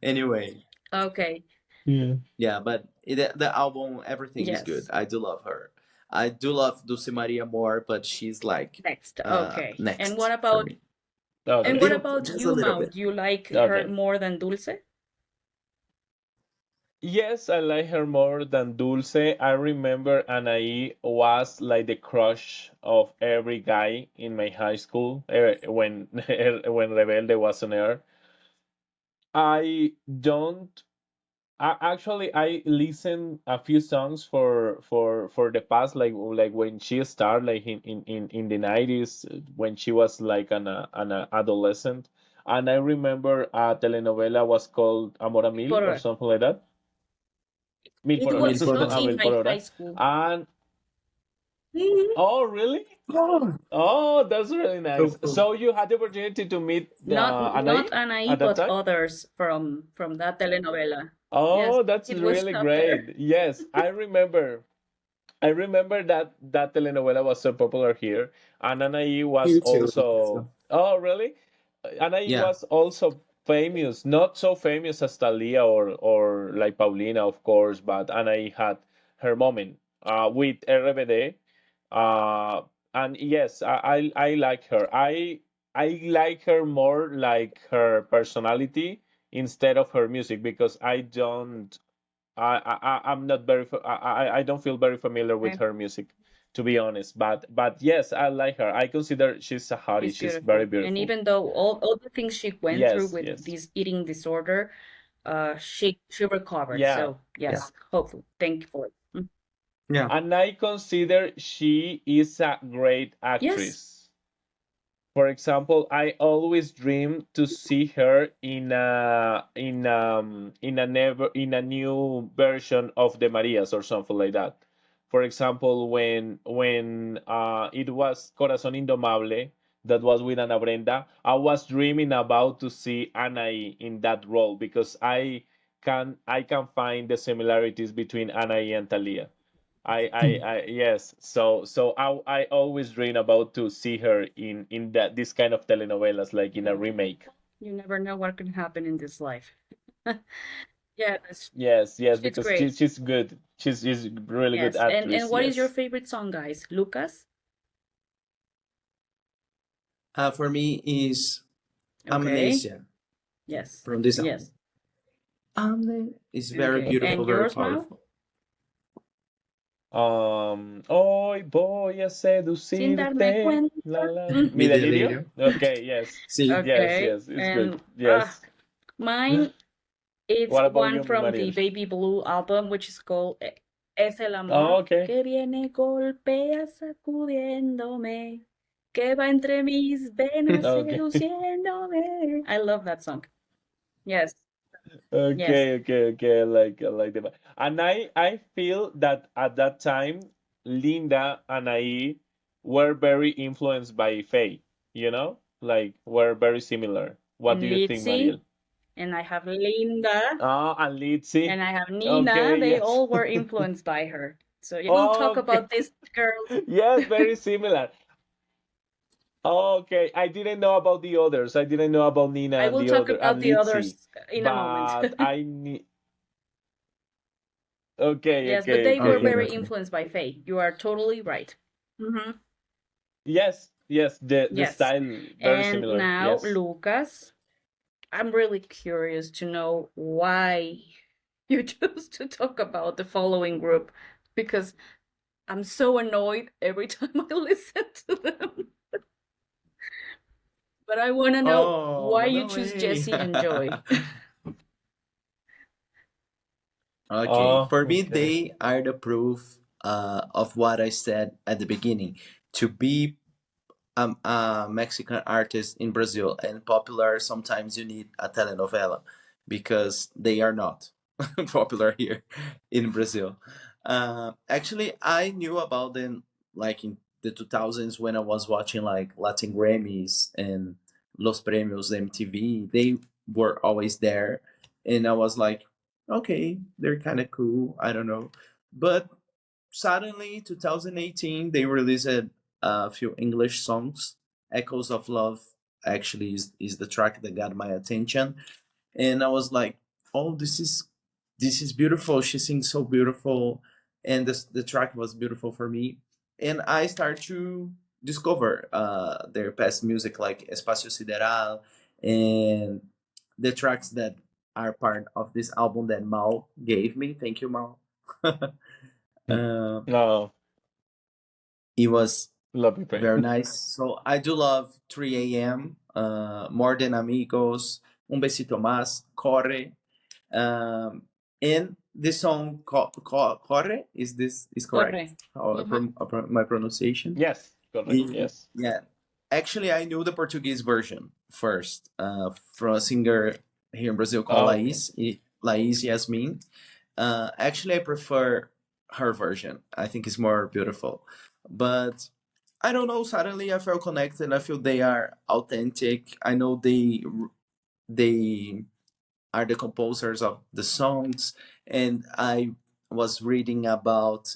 Anyway, Okay. Yeah. yeah. But the album, everything is good. Yes. I do love her. I do love Dulce Maria more, but she's like Next. Okay. And next what for about me. A and Okay. what little, about just a you, little Mau? bit. Do you like her Okay. more than Dulce? Yes, I like her more than Dulce. I remember Anaí was like the crush of every guy in my high school when when Rebelde was on air. I don't. Actually, I listened a few songs for the past, like when she started, like in the 90s, when she was like an adolescent. And I remember a telenovela was called Amor a Mil Por or hora. something like that. Mil por It hora, Mil was por not hora. a in Mil por my high hora. school. And Mhm. oh, really? Oh, Oh, that's really so nice. cool. So you had the opportunity to meet the Not Anaí Anaí, at that but time? others from that telenovela. Yes, Oh, that's it was really not her. great. Yes, I remember. I remember that that telenovela was so popular here, and Anaí was You too. also. Oh, really? Anaí Yeah. was also famous, not so famous as Thalia or like Paulina, of course, but Anaí had her moment with RBD. Uh, and yes, I like her. I like her more like her personality instead of her music because I don't. I'm not very. I don't feel very familiar with Okay. her music, to be honest. But yes, I like her. I consider she's a hottie. She's She's very beautiful. And beautiful. even though all the things she went through Yes, with yes, this eating disorder, she recovered. yeah. So Yeah. yes, hopefully. Thank you for it. Yeah. And I consider she is a great Yes. actress. For example, I always dream to see her in a new version of the Marias or something like that. For example, when it was Corazón Indomable, that was with Ana Brenda, I was dreaming about to see Anaí in that role because I can find the similarities between Anaí and Thalia. Yes. So I always dream about to see her in that this kind of telenovelas, like in a remake. You never know what can happen in this life. Yeah, Yes, yes, she's because great. she's good. She's really good Yes. And actress. what is your Yes. favorite song, guys? Lucas? For me is Okay. Amnesia Yes. from this album. Yes. Amnesia is very Okay. beautiful, And very yours, Mao? powerful. Hoy voy a Sin darme seducirte. cuenta. La la. Mi Mi delirio. delirio. Okay. Yes. Sí. Yes. Okay. Yes. It's good. And Yes. mine, it's What about one you, from the Mariel? Baby Blue album, which is called Es el Oh, amor, okay. que viene, golpea, sacudiéndome, que va entre mis venas, Okay. seduciéndome. I love that song. Yes, yes. Okay. I like them. And I feel that at that time, Linda and I were very influenced by Faye, like were very similar. What do And you think, Litzy, Mariel? and I have Linda, And Litzy. and I have Nina. Okay, They yes. all were influenced by her. So yeah, we'll talk Okay. about these girls. Yes, very similar. Okay, I didn't know about the others. I didn't know about Nina I and will the talk other about and the Litzy, others in a moment. but I need. Okay, Yes, but okay, they were okay. Okay, very okay. influenced by Faye. You are totally right. Hmm. Yes, yes, the Yes. style very And similar. now, Yes. Lucas, I'm really curious to know why you chose to talk about the following group because I'm so annoyed every time I listen to them. But I want to know Oh, why you no choose way. Jesse and Joy. Okay, Oh, for me, okay. they are the proof of what I said at the beginning. To be a Mexican artist in Brazil and popular, sometimes you need a telenovela because they are not popular here in Brazil. Actually, I knew about them like in the 2000s when I was watching like Latin Grammys and Los Premios MTV. They were always there, and I was like, okay, they're kind of cool. I don't know, but suddenly 2018 they released a few English songs. Echoes of Love actually is the track that got my attention, and I was like, oh, this is beautiful. She sings so beautiful, and the track was beautiful for me, and I started to discover their past music like Espacio Sideral and the tracks that are part of this album that Mao gave me. Thank you, Mao. uh, No, it was love you, Pray. very nice. So I do love 3 a.m., More Than Amigos, Un Besito Más, Corre. Um, and the song Corre, is correct? Corre. How Hmm. my pronunciation? Yes, correct. Yes. Yeah. Actually, I knew the Portuguese version first from a singer here in Brazil called Oh, okay. Laís Yasmin. Actually, I prefer her version. I think it's more beautiful. But I don't know. Suddenly, I felt connected. I feel they are authentic. I know they are the composers of the songs, and I was reading about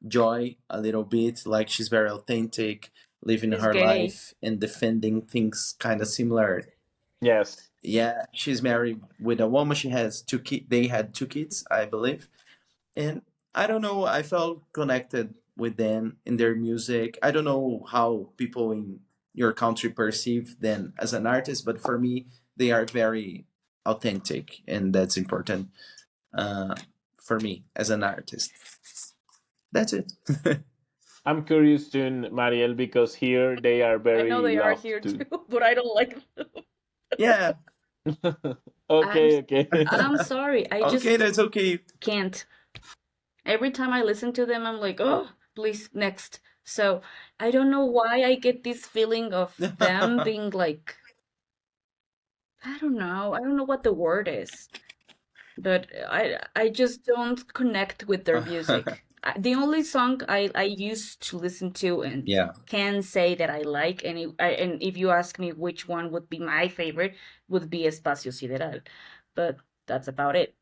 Joy a little bit. Like she's very authentic, living She's her gay. life and defending things kind of similar. Yes. Yeah, she's married with a woman. She has two kids. They had two kids, I believe. And I don't know, I felt connected with them in their music. I don't know how people in your country perceive them as an artist, but for me, they are very authentic, and that's important uh, for me as an artist. That's it. I'm curious to Mariel because here they are I know very they are loved here too. too, but I don't like them. Yeah, I'm Okay, okay. I'm sorry. I okay, just that's okay. can't. Every time I listen to them, I'm like, oh, please, next. So I don't know why I get this feeling of them being like, I don't know. I don't know what the word is, but I just don't connect with their music. The only song I used to listen to and Yeah. can say that I like, and if you ask me which one would be my favorite, would be Espacio Sideral. But that's about it.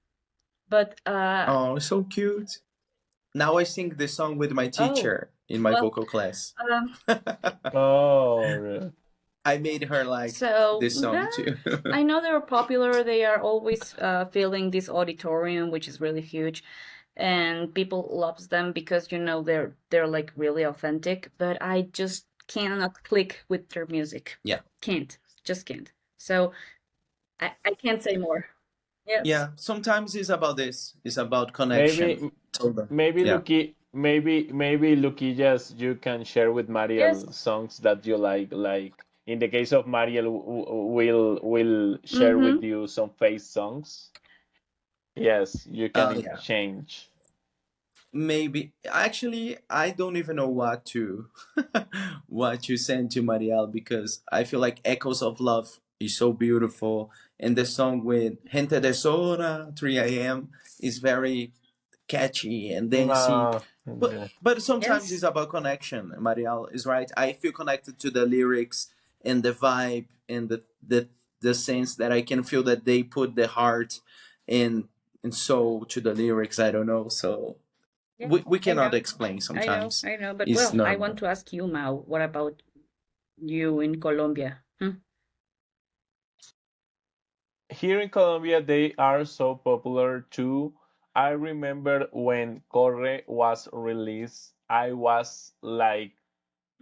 But Oh, so cute. Now I sing the song with my oh, teacher in my well, vocal class. um, Oh, really? I made her like so this song too. I know they're popular. They are always filling this auditorium, which is really huge, and people loves them because they're like really authentic. But I just cannot click with their music. Yeah. Can't, just can't. So I can't say more. Yes, Yeah, sometimes it's about this. It's about connection. Maybe, Totally. maybe Yeah. Lucky, maybe Lucky, just you can share with yes. Mariel songs that you like. Like in the case of Mariel, will share Mm-hmm. with you some face songs. Yes, you can Oh yeah. exchange. Maybe actually I don't even know what to what to send to Marielle because I feel like Echoes of Love is so beautiful and the song with Gente de Sora 3 a.m. is very catchy and dancey. Uh, But sometimes Yes. it's about connection. Marielle is right. I feel connected to the lyrics and the vibe and the sense that I can feel that they put the heart and soul to the lyrics. I don't know. So Yeah, we I cannot know. explain I know. sometimes. I know. But It's well, I want normal. to ask you, Mao, what about you in Colombia? Hmm? Here in Colombia, they are so popular too. I remember when Corre was released, I was like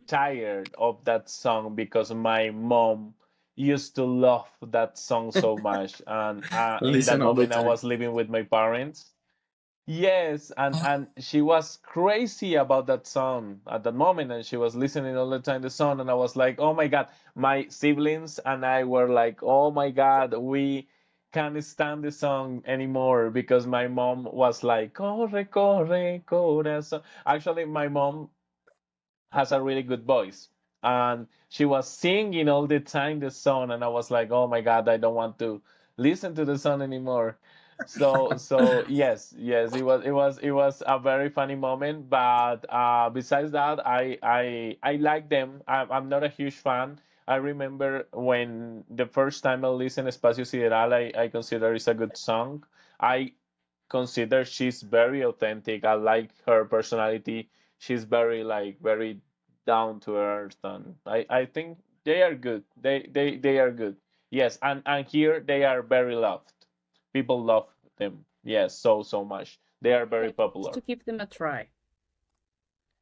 tired of that song because my mom used to love that song so much. And in that Listen all the moment, I time. was living with my parents. Yes, and she was crazy about that song at that moment, and she was listening all the time the song, and I was like, oh my God, my siblings and I were like, oh my God, we can't stand the song anymore because my mom was like, corre, corre, corazón. Actually, my mom has a really good voice. And she was singing all the time the song, and I was like, "Oh my God, I don't want to listen to the song anymore." So yes, it was a very funny moment. But besides that, I like them. I'm not a huge fan. I remember when the first time I listened Espacio Sideral, I consider it's a good song. I consider she's very authentic. I like her personality. She's very like very down to earth, and I think they are good. They are good. Yes, and here they are very loved. People love them. Yes, so much. They are very Okay, just popular. to give them a try.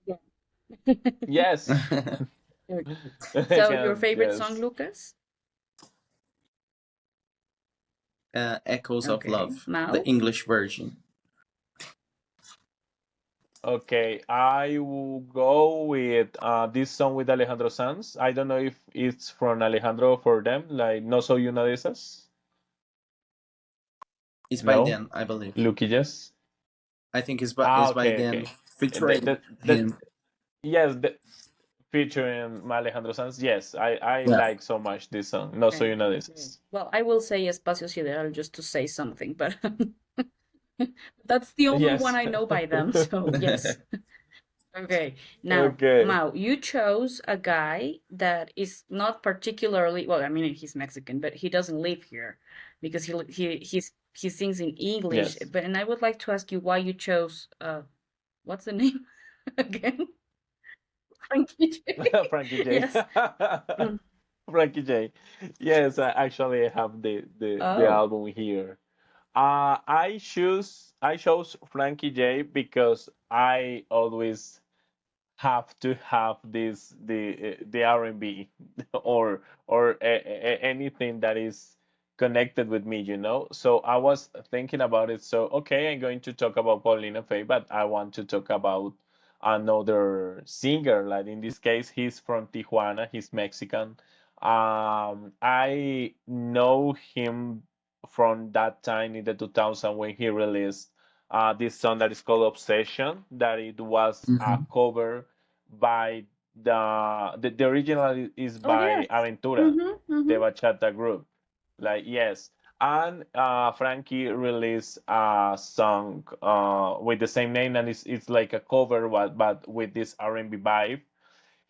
Yeah. Yes. So, your favorite song, Yes. Lucas? Echoes of Okay, Love, the Mao? English version. Okay, I will go with this song with Alejandro Sanz. I don't know if it's from Alejandro for them, like No Soy Una de Esas. It's by No, Dan, I believe. Lucky, yes. I think it's by Okay, Dan okay. The, featuring the, the, him. yes, featuring Alejandro Sanz. Yes, I Yeah. like so much this song. No Soy Okay. Una de Okay. Esas. Well, I will say Espacio Sideral just to say something, but that's the only one Yes. I know by them, so yes. Okay. Now, Okay. Mao, you chose a guy that is not particularly, well, I mean, he's Mexican, but he doesn't live here because he sings in English. Yes. But and I would like to ask you why you chose what's the name again? Frankie J. Frankie J. Yes. Mm. Frankie J. Yes, I actually have the Oh, album here. I chose Frankie J because I always have to have the R&B or anything that is connected with me, you know. So I was thinking about it. So okay, I'm going to talk about Paulina Faye, but I want to talk about another singer. Like in this case, he's from Tijuana. He's Mexican. I know him from that time in the 2000 when he released this song that is called Obsession, that it was a Mhm. cover by the original is oh yes. by Aventura, Mm-hmm. the Mm-hmm. bachata group. Like yes, and Frankie released a song with the same name, and it's like a cover, but with this R&B vibe.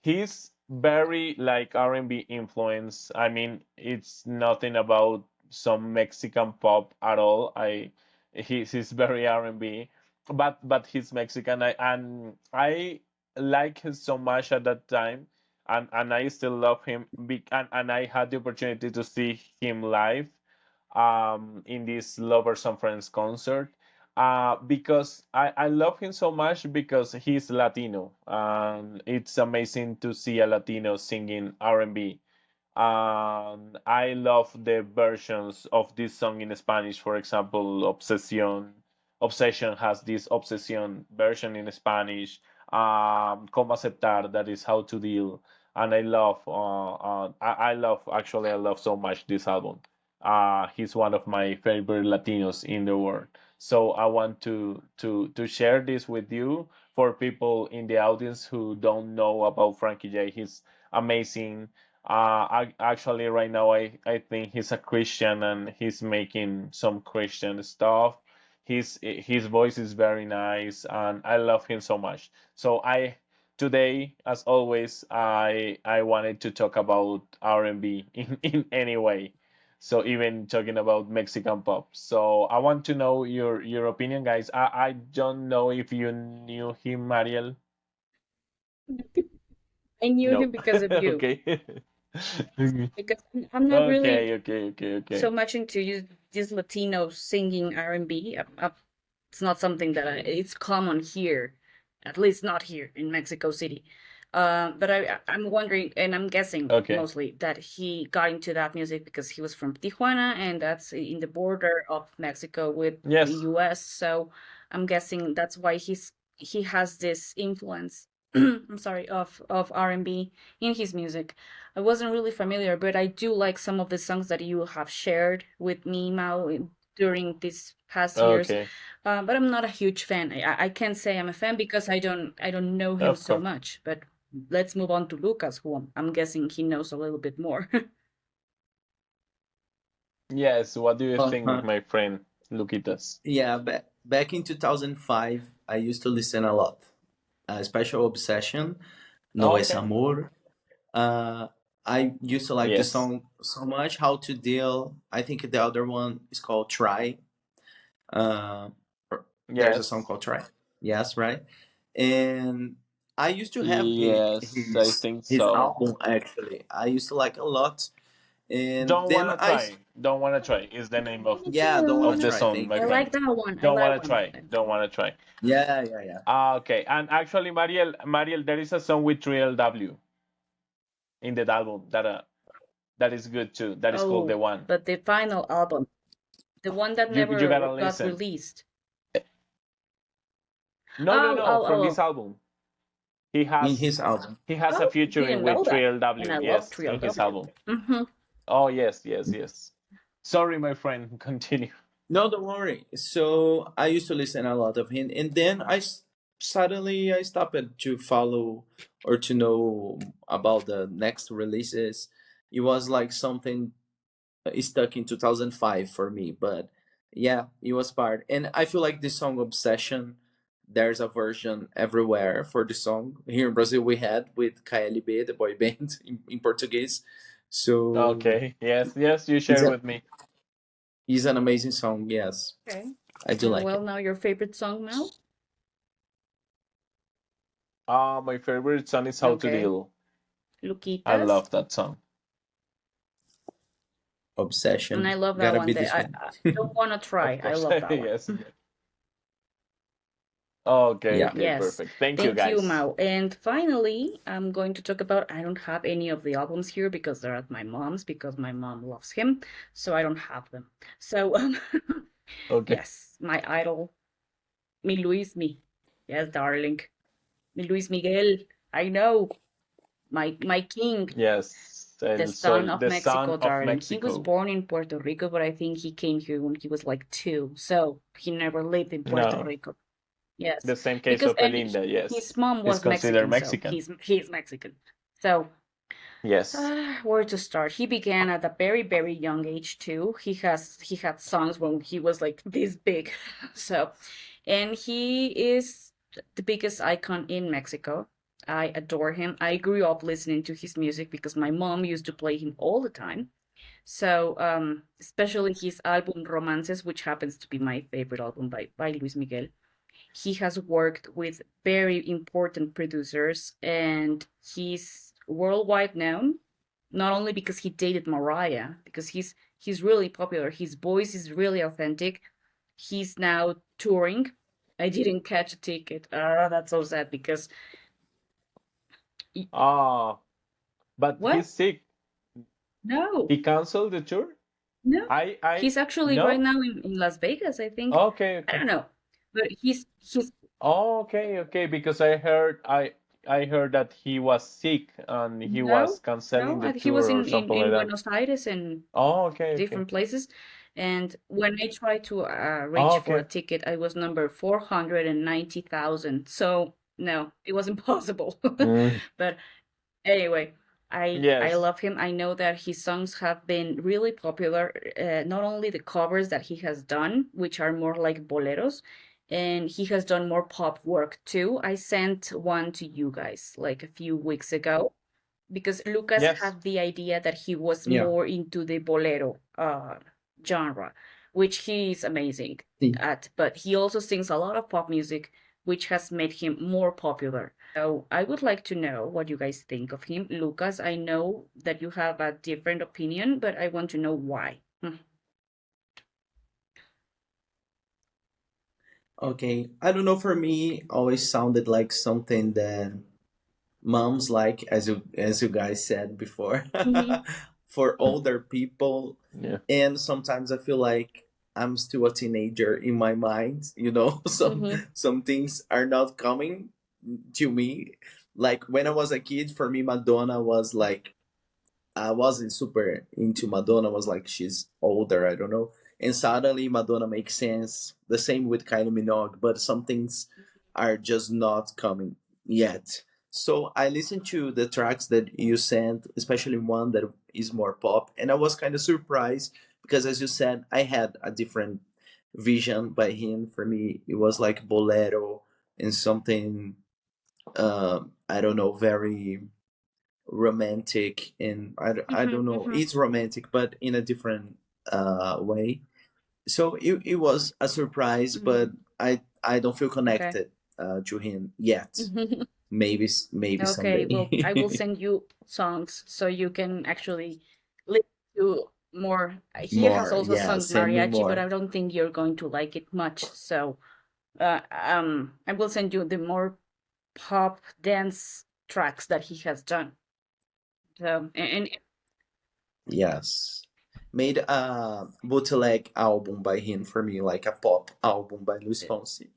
He's very like R&B influence. I mean, it's nothing about some Mexican pop at all. He's very R&B, but he's Mexican. And I like him so much at that time, and I still love him. And I had the opportunity to see him live in this Lovers and Friends concert because I love him so much because he's Latino, and it's amazing to see a Latino singing R&B. I love the versions of this song in Spanish. For example, Obsession. Obsession has this Obsession version in Spanish. Cómo aceptar, that is how to deal. And I love, actually, I love so much this album. He's one of my favorite Latinos in the world. So I want to share this with you for people in the audience who don't know about Frankie J. He's amazing. Actually, right now, I think he's a Christian and he's making some Christian stuff. His voice is very nice, and I love him so much. So today, as always, I wanted to talk about R&B in any way. So even talking about Mexican pop. So I want to know your opinion, guys. I don't know if you knew him, Mariel. I knew him No. because of you. Okay. Okay. Because I'm not really Okay. so much into this Latino singing R&B. It's not something that it's common here, at least not here in Mexico City. But I'm wondering, and I'm guessing Okay. mostly that he got into that music because he was from Tijuana, and that's in the border of Mexico with the Yes. U.S. So I'm guessing that's why he has this influence. I'm sorry, of R&B in his music. I wasn't really familiar, but I do like some of the songs that you have shared with me, Mao, during these past years. Okay. But I'm not a huge fan. I can't say I'm a fan because I don't know him Of so course. much. But let's move on to Lucas, who I'm guessing he knows a little bit more. Yes. What do you think, Uh-huh. my friend Luquitas? Yeah, back in 2005, I used to listen a lot. Special Obsession, No Es Okay. Amor. Uh, I used to like this Yes. song so much. How to Deal. I think the other one is called Try. Uh, there's a song Yes. called Try. Yes, right. And I used to have Yes, I think his so. album actually. I used to like a lot. And then Don't wanna try is the name yeah, Don't Wanna of the Try. song, Thank my I you. friend. like that one. I Don't like wanna one. try. Don't wanna try. Yeah, yeah, yeah. Okay. And actually, Mariel, there is a song with 3LW in that album that is good too. That is called Oh, The One. but the final album, the one that You never gotta got listen. released. No, no, Oh, no. oh, From this oh, album, he In has his album. he has a oh, featuring didn't with know that. And 3LW. I love Yes, in Trio his W. album. Mm-hmm. Oh yes. Sorry, my friend. Continue. No, don't worry. So I used to listen a lot of him, and then suddenly I stopped to follow or to know about the next releases. It was like something stuck in 2005 for me, but yeah, it was part. And I feel like this song Obsession, there's a version everywhere for the song. Here in Brazil, we had with KLB, the boy band in Portuguese. So Okay. Yes. You it's share with me. it's an amazing song. Yes, Okay. I do And like well, it. now your favorite song now? My favorite song is How to Okay. Deal. I Luquitas. love that song. And I Obsession. love that Gotta one. be this one. I don't want to try. Of I course. love that one. Yes. Okay. Yeah. Okay. Yes. Perfect. Thank you, Thank you, guys. Mao. And finally, I'm going to talk about, I don't have any of the albums here because they're at my mom's because my mom loves him. So I don't have them. So, Okay. yes, my idol, mi Luis, mi. Yes, darling. Mi Luis Miguel. I know. My king. Yes. The El son Sol, of the Mexico, son of darling. He was Mexico. born in Puerto Rico, but I think he came here when he was like 2. So he never lived in Puerto No. Rico. Yes, The same case because of Belinda. his Yes. mom He's was considered Mexican, so Mexican. he's Mexican. So Yes. where to start? He began at a very very young age too. He had songs when he was like this big, so, and he is the biggest icon in Mexico. I adore him. I grew up listening to his music because my mom used to play him all the time. So, especially his album Romances, which happens to be my favorite album by Luis Miguel. He has worked with very important producers and he's worldwide known, not only because he dated Mariah, because he's really popular. His voice is really authentic. He's now touring. I didn't catch a ticket. Ah, that's so sad because Ah, but what? he's sick. No, He canceled the tour? no. I He's actually right no? now in Las Vegas, I think. Okay, I okay. don't know. But he's Oh, okay, okay, because I heard that he was sick and he was no, canceling no. the He was tour or something like in that. Buenos Aires and Oh, okay, okay. different places. And when I tried to Oh, reach for a okay. ticket, I was number 490,000. So no, it was impossible. Mm, But anyway, I yes. love him. I know that his songs have been really popular. Not only the covers that he has done, which are more like boleros, and he has done more pop work too. I sent one to you guys like a few weeks ago because Lucas Yes. had the idea that he was Yeah. more into the bolero genre, which he is amazing Sí. at, but he also sings a lot of pop music, which has made him more popular. So I would like to know what you guys think of him. Lucas, I know that you have a different opinion, but I want to know why. Okay. I don't know. For me, always sounded like something that moms like, as you guys said before, Mhm, for older people. Yeah. And sometimes I feel like I'm still a teenager in my mind. some mhm, some things are not coming to me. Like when I was a kid, for me, Madonna was like, I wasn't super into Madonna. Was like, she's older, I don't know. And suddenly Madonna makes sense. The same with Kylie Minogue, but some things are just not coming yet. So I listened to the tracks that you sent, especially one that is more pop, and I was kind of surprised because, as you said, I had a different vision by him. For me, it was like bolero and something, I don't know, very romantic. And I mhm, don't know, mhm. it's romantic but in a different way. So it was a surprise, but Mhm. I don't feel Okay. connected to him yet. Maybe Okay, well, I will someday. send you songs so you can actually listen to more. He has More, also yeah, sung send me mariachi, but more. I don't think you're going to like it much. So, I will send you the more pop dance tracks that he has done. So, and Yes, made a bootleg album by him for me, like a pop album by Luis Fonsi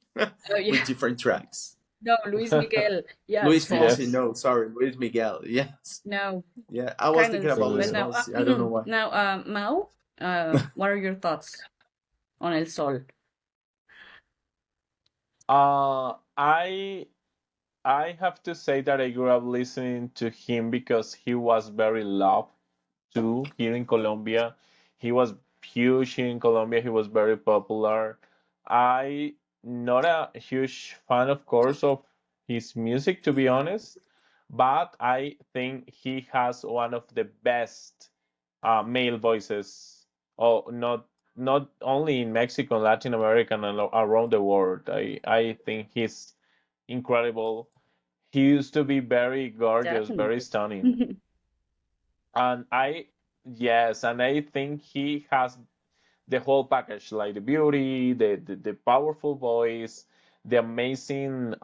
oh with yeah, different tracks. no, Luis Miguel, Luis yes, Fonsi, Yes. no, sorry, Luis Miguel. Yes, no, yeah, I was kind of the thinking same. about But Luis Uh, now, Fonsi. I don't know why. now, Mao, what are your thoughts on El Sol? I have to say that I grew up listening to him because he was very loved too here in Colombia. He was huge here in Colombia. He was very popular. I not a huge fan, of course, of his music to be honest, but I think he has one of the best male voices. Oh, not only in Mexico, Latin America, and around the world. I think he's incredible. He used to be very gorgeous, very Definitely. stunning. And yes, and I think he has the whole package, like the beauty, the powerful voice, the amazing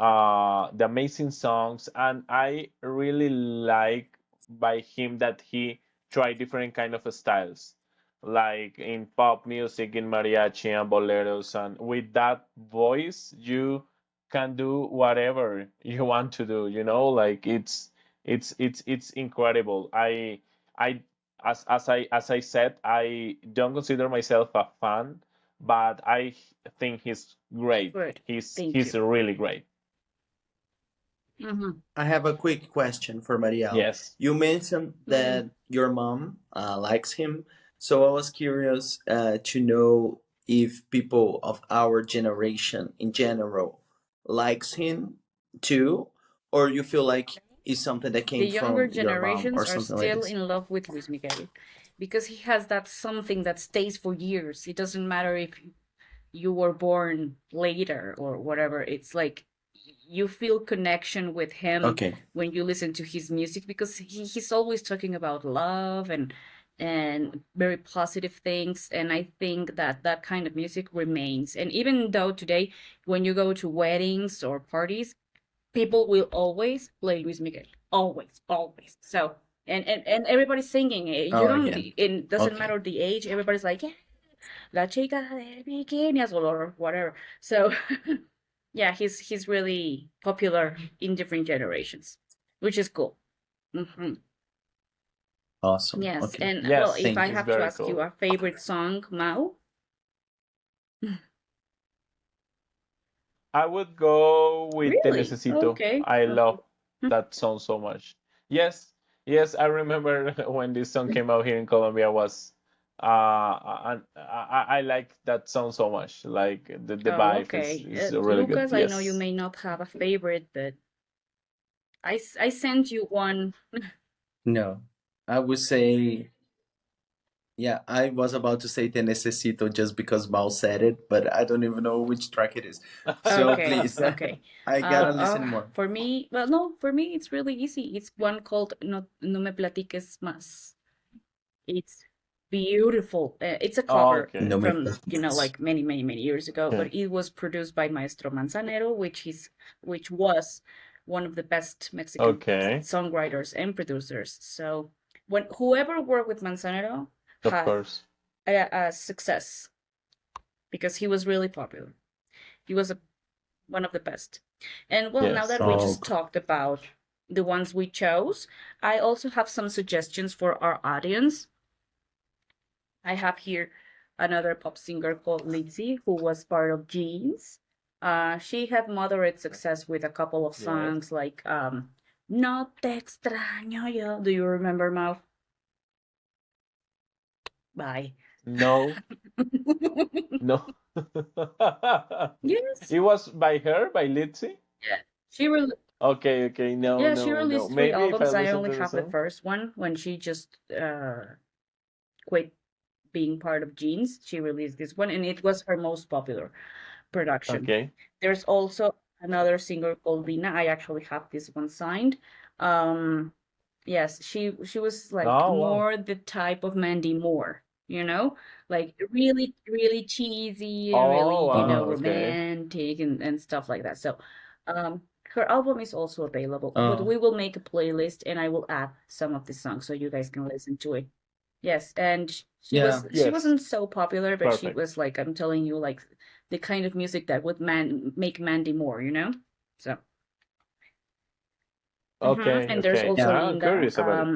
songs. And I really like by him that he tried different kind of styles, like in pop music, in mariachi and boleros. And with that voice, you can do whatever you want to do, like it's incredible. I as I said, I don't consider myself a fan, but I think he's great. Good. Thank He's you. really great. Mm-hmm. I have a quick question for Marielle. Yes. You mentioned Mm-hmm. that your mom likes him, so I was curious to know if people of our generation in general likes him too, or you feel like it's something that The came younger from your mom or generations are something like still this. in love with Luis Miguel. because he has that something that stays for years. It doesn't matter if you were born later or whatever. It's like you feel connection with him Okay. when you listen to his music because he's always talking about love and very positive things, and I think that that kind of music remains. And even though today when you go to weddings or parties, people will always play Luis Miguel, always, always. So and everybody's singing it. You Oh, don't, again. it doesn't Okay. matter the age. Everybody's like, yeah, la chica de bikinis or whatever. So yeah, he's really popular in different generations, which is cool. Hmm. Awesome. Yes, Okay. and well, Yes, if Thank I you. it's have to very ask you cool. a favorite song, Mao. I would go with Te Really? Necesito. Okay. I Okay. love that song so much. Yes, yes, I remember when this song came out here in Colombia was I like that song so much. Like the Oh, vibe is okay. is really good. Lucas, I know you Yes. may not have a favorite, but I sent you one. No, I would say, yeah, I was about to say Te Necesito just because Mal said it, but I don't even know which track it is. So Okay, please, okay. I gotta listen more. For me, well, no, for me it's really easy. It's one called No Me Platiques Más. It's beautiful. It's a cover Okay. No me from, platiques. like many, many, many years ago, Okay. but it was produced by Maestro Manzanero, which was one of the best Mexican Okay. songwriters and producers. So when whoever worked with Manzanero Of had course. a success because he was really popular. He was one of the best. And well, now Yes. that we Oh, just talked about the ones we chose, I also have some suggestions for our audience. I have here another pop singer called Lizzie, who was part of Jeans. She had moderate success with a couple of Yes. songs like No Te Extraño Yo. Do you remember, Mau? Bye. No. No. Yes. It was by her, by Litzy? Yeah. She re Okay, okay. No, yeah, she no, no. released three Maybe if I albums. I listen only to the have the song. first one when she just quit being part of Jeans. She released this one, and it was her most popular production. Okay. There's also another singer called Lina. I actually have this one signed. Um, yes, she was like Oh, wow. more the type of Mandy Moore, like really, really cheesy and Oh, really, wow. oh, Okay. romantic and stuff like that. So, her album is also available, but oh, we will make a playlist and I will add some of the songs so you guys can listen to it. Yes, and yeah. she Yes. wasn't so popular, but she Perfect. was like, I'm telling you, like the kind of music that would make Mandy Moore. So, Okay, and there's okay. also Yeah. Now I'm Linda, curious about it.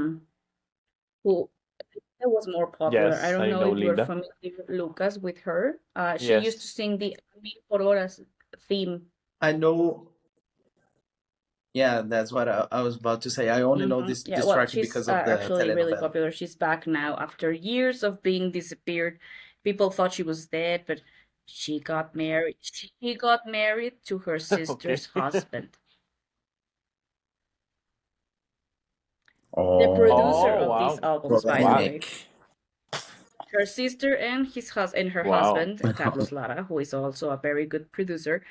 who that was more popular. I Yes, don't I know know if you're Linda. familiar, Lucas, with her. She used to Yes. sing the Mil por Horas theme. I know. Yeah, that's what I was about to say. I only know Yeah, this well, track she's because of the actually really telenovela. popular. She's back now after years of being disappeared. People thought she was dead, but she got married. She got married to her Okay. sister's husband, the producer Oh, Oh, of these wow. albums, by the Wow. way. romantic. Her sister and her Wow. husband, Carlos Lara, who is also a very good producer,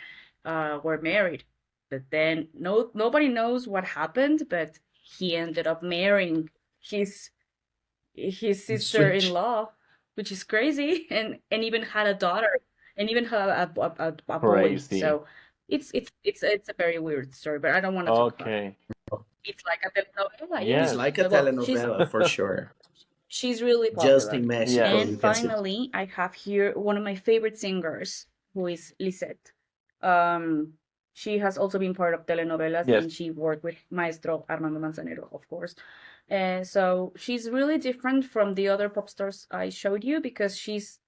were married. But then nobody knows what happened, but he ended up marrying his his Switch. sister-in-law, which is crazy, and even had a daughter, and even had a boy. Crazy. So it's a very weird story, but I don't want to talk about it. Okay. It's like a telenovela, yeah. It's Yes. like a Well, telenovela for sure. she's really Just popular. in Mexico, And you Yes. can see. finally, I have here one of my favorite singers, who is Lisette. Um, she has also been part of telenovelas, Yes. and she worked with Maestro Armando Manzanero, of course. So she's really different from the other pop stars I showed you because she's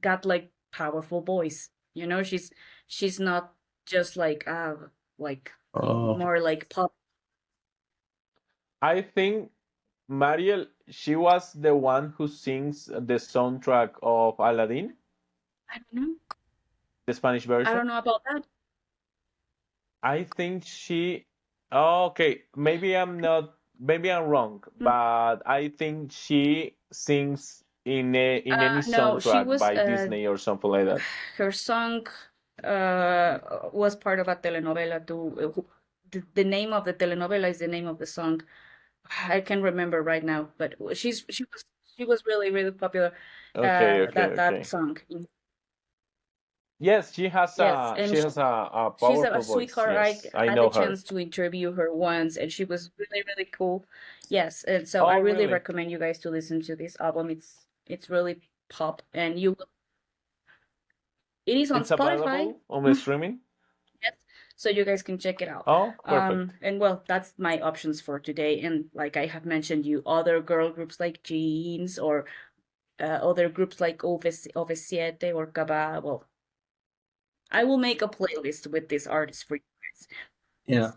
got like powerful voice. She's not just like Oh, more like pop. I think Mariel, she was the one who sings the soundtrack of Aladdin, I don't know. the Spanish I version. don't know about that. I think she. Oh, okay, maybe I'm not. Maybe I'm wrong, Mm, but I think she sings in any No, she soundtrack was by Disney or something like that? her song was part of a telenovela too. The name of the telenovela is the name of the song. I can't remember right now, but she was really really popular. Okay, okay, That okay. song. Yes, Yes, she and has a she's a powerful voice. sweetheart. I Yes, I had the know her. chance to interview her once, and she was really really cool. Yes, and so I Oh, really really? recommend you guys to listen to this album. It's really pop, and you it is on It's Spotify. available on the streaming? Yes, so you guys can check it out. Oh, perfect. And well, that's my options for today. And like I have mentioned you, other girl groups like Jeans or other groups like OV7 or Kaba. Well, I will make a playlist with these artists for you guys. Yeah.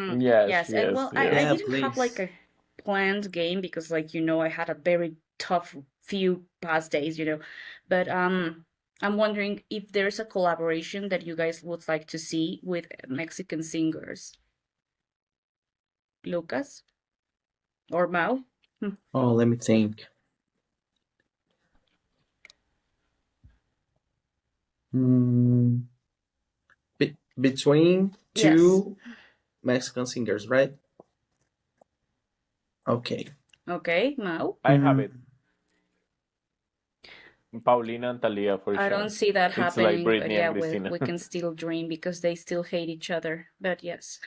Yes, Yes, and yes, well, I yes. Yeah, didn't have like please. a planned game because like I had a very tough few past days, but I'm wondering if there's a collaboration that you guys would like to see with Mexican singers. Lucas or Mao? Oh, let me think. Hmm. Between Yes. two Mexican singers, right? Okay. Okay, Mao. I have Mm, it. Paulina and Talia for I don't sure. see that It's like happening, but Britney yeah, and we Christina. we can still dream because they still hate each other. But yes,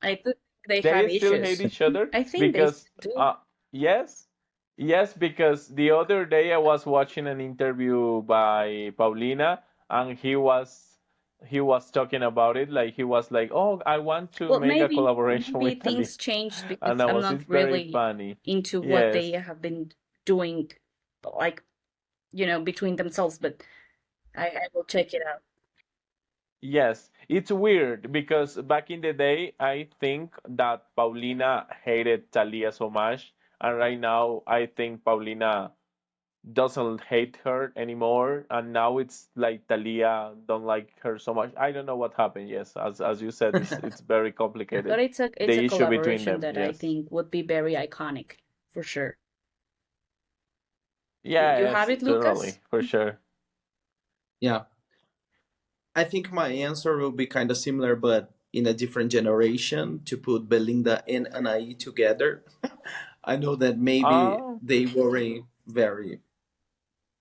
I think they They have still hate issues. each other I think they because still do. yes, yes, because the other day I was watching an interview by Paulina and he was talking about it, like he was like, "Oh, I want to Well, make a maybe collaboration with Talia." things changed And because I I'm was, not it's very really funny. into what they Yes. have been doing, like, between themselves, but I will check it out. Yes, it's weird because back in the day, I think that Paulina hated Talia so much, and right now I think Paulina doesn't hate her anymore, and now it's like Talia don't like her so much. I don't know what happened. Yes, as you said, it's very complicated. But it's a The issue between collaboration them. that I Yes. think would be very iconic for sure. You have Yes, it, totally, Lucas? for sure. yeah. I think my answer will be kind of similar, but in a different generation to put Belinda and Anaí together. I know that maybe Oh, they weren't very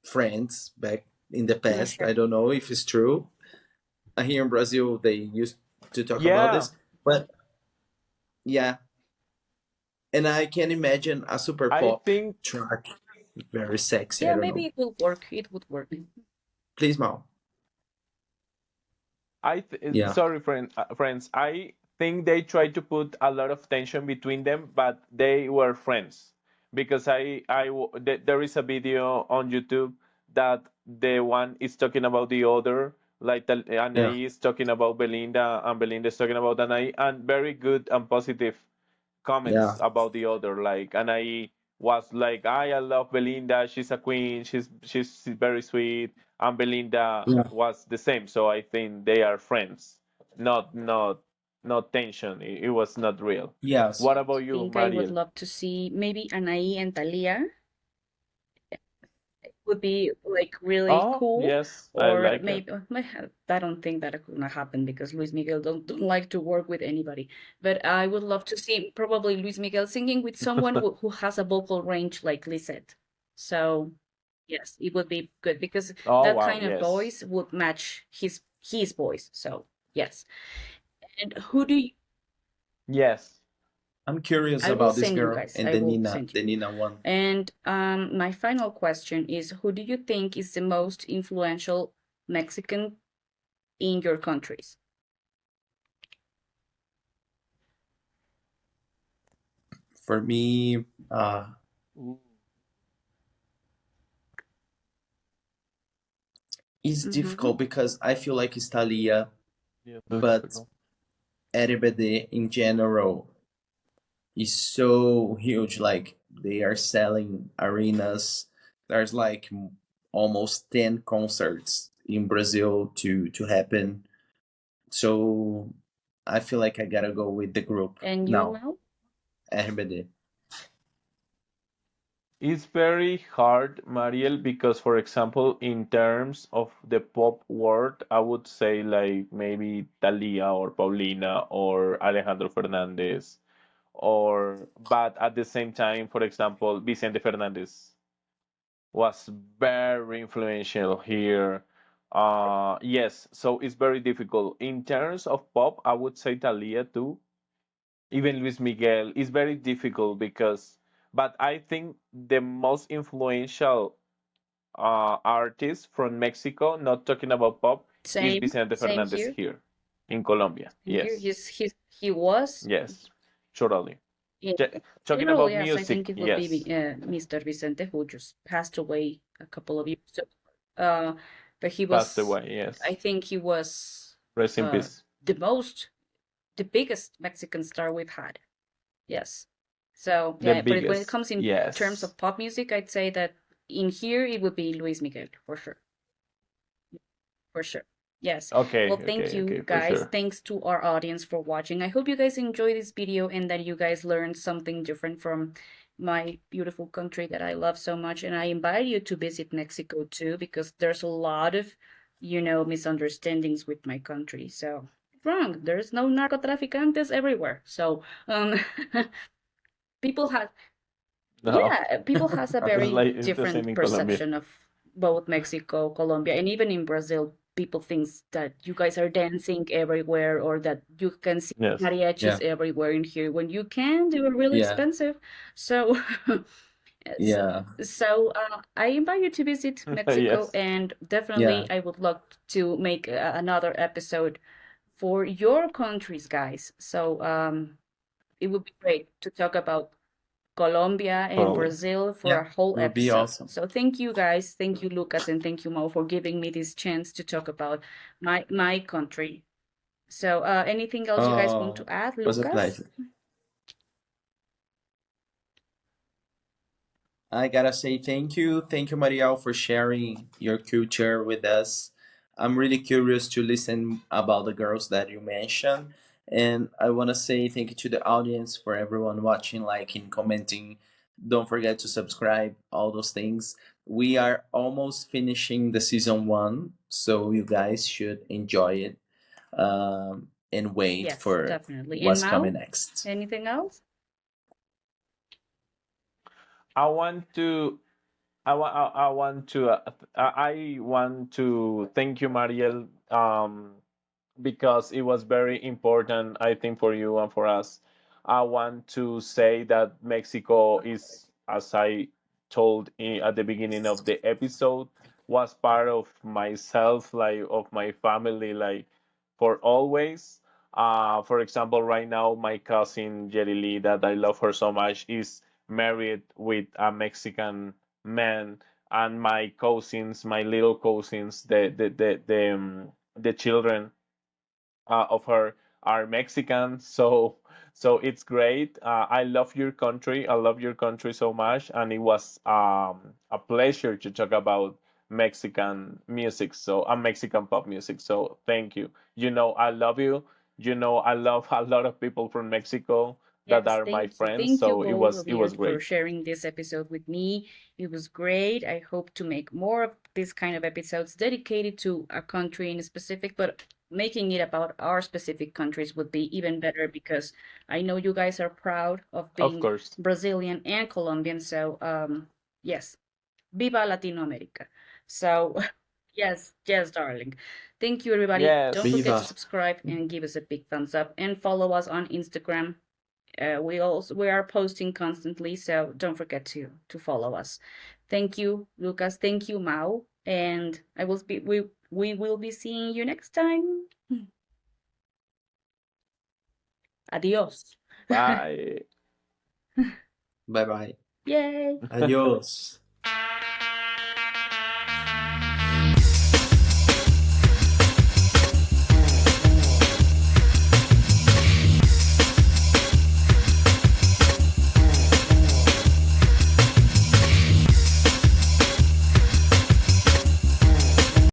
friends back in the Not past. sure. I don't know if it's true. Here in Brazil, they used to talk about yeah. this, but yeah. And I can imagine a super I pop think track, very sexy. I Yeah, don't maybe know. it will work. It would work. Please, Mao. Yeah. sorry, friends. I think they tried to put a lot of tension between them, but they were friends because there is a video on YouTube that the one is talking about the other, like Yeah. Anaí is talking about Belinda and Belinda is talking about Anaí, and very good and positive comments Yeah. about the other. Like, and I was like, I love Belinda. She's a queen. She's very sweet. And Belinda Yeah. was the same. So I think they are friends. Not tension. It was not real. Yes. What about you, Think I would Mariel? love to see maybe Anaí and Thalia. Would be like really Oh, cool. yes, I Or like it. maybe I don't think that could not happen because Luis Miguel don't like to work with anybody. But I would love to see probably Luis Miguel singing with someone who has a vocal range like Lisette. So yes, it would be good because Oh, that wow, kind of yes. voice would match his voice. So yes. And who do you Yes. I'm curious I will about this send you girl guys. and I will send The you. Nina one. And my final question is, who do you think is the most influential Mexican in your countries? For me, Ooh, it's Mm-hmm. difficult because I feel like it's Thalia, yes, that's but difficult. RBD in general is so huge. Like they are selling arenas. There's like almost 10 concerts in Brazil to happen. So I feel like I gotta go with the group And you, now. Mel? RBD. It's very hard, Mariel, because, for example, in terms of the pop world, I would say like maybe Thalia or Paulina or Alejandro Fernandez, but at the same time, for example, Vicente Fernandez was very influential here. Yes, so it's very difficult. In terms of pop, I would say Thalia too. Even Luis Miguel is very difficult because, but I think the most influential artist from Mexico, not talking about pop, is Same, Vicente same Fernandez here. here in Colombia. Same here. Yes, He was yes, totally. in Talking general, about yes. I think music, it would be yes, Mr. Vicente, who just passed away a couple of years ago. Uh, but he passed was, away. I Yes, think he was rest in uh peace. the most, the biggest Mexican star we've had. Yes. So The yeah, but when it biggest, comes in terms yes. of pop music, I'd say that in here it would be Luis Miguel for sure. For sure. Yes. Okay, Well, thank okay, okay, you for guys. sure. Thanks to our audience for watching. I hope you guys enjoyed this video and that you guys learned something different from my beautiful country that I love so much. And I invite you to visit Mexico too, because there's a lot of, misunderstandings with my country. So wrong. There's no narcotraficantes everywhere. So people have No, people has a it's very like it's the same different in Colombia. perception of both Mexico, Colombia, and even in Brazil. People thinks that you guys are dancing everywhere or that you can see Yes, Yeah, mariachis everywhere in here when you can. They were really yeah, expensive. So, so, yeah, I invite you to visit Mexico, yes. and yeah. definitely I would love to make another episode for your countries, guys. So, it would be great to talk about Colombia and Totally. Brazil for Yeah, a whole it would be episode. awesome. So thank you guys, thank you Lucas, and thank you Mo for giving me this chance to talk about my country. So anything else you guys want Oh, to add, it was a Lucas? pleasure. I gotta say thank you, Mariel, for sharing your culture with us. I'm really curious to listen about the girls that you mentioned, and I wanna say thank you to the audience for everyone watching, liking, commenting. Don't forget to subscribe, all those things. We are almost finishing the season 1, so you guys should enjoy it, and wait Yes, for definitely. And what's coming Mao, next. anything else? I want to I want to thank you, Mariel, because it was very important, I think, for you and for us. I want to say that Mexico is, as I told at the beginning of the episode, was part of myself, like of my family, like for always. For example, right now, my cousin Jerry Lee, that I love her so much, is married with a Mexican man, and my cousins, my little cousins, the children of her are Mexican. So it's great. I love your country. I love your country so much, and it was a pleasure to talk about Mexican music. So Mexican pop music. So thank you. I love you. I love a lot of people from Mexico that Yes, are my thank you. friends. Thank you So it both was of it you was for great. sharing this episode with me. It was great. I hope to make more of this kind of episodes dedicated to a country in specific, but making it about our specific countries would be even better because I know you guys are proud of Of being course. Brazilian and Colombian. So, yes, viva Latinoamérica. So, yes, yes, darling. Thank you, everybody. Don't Yes. forget to Viva! subscribe and give us a big thumbs up and follow us on Instagram. We are posting constantly, so don't forget to follow us. Thank you, Lucas. Thank you, Mao. And we will be seeing you next time. Adios. Bye. Bye bye. Yay. Adios.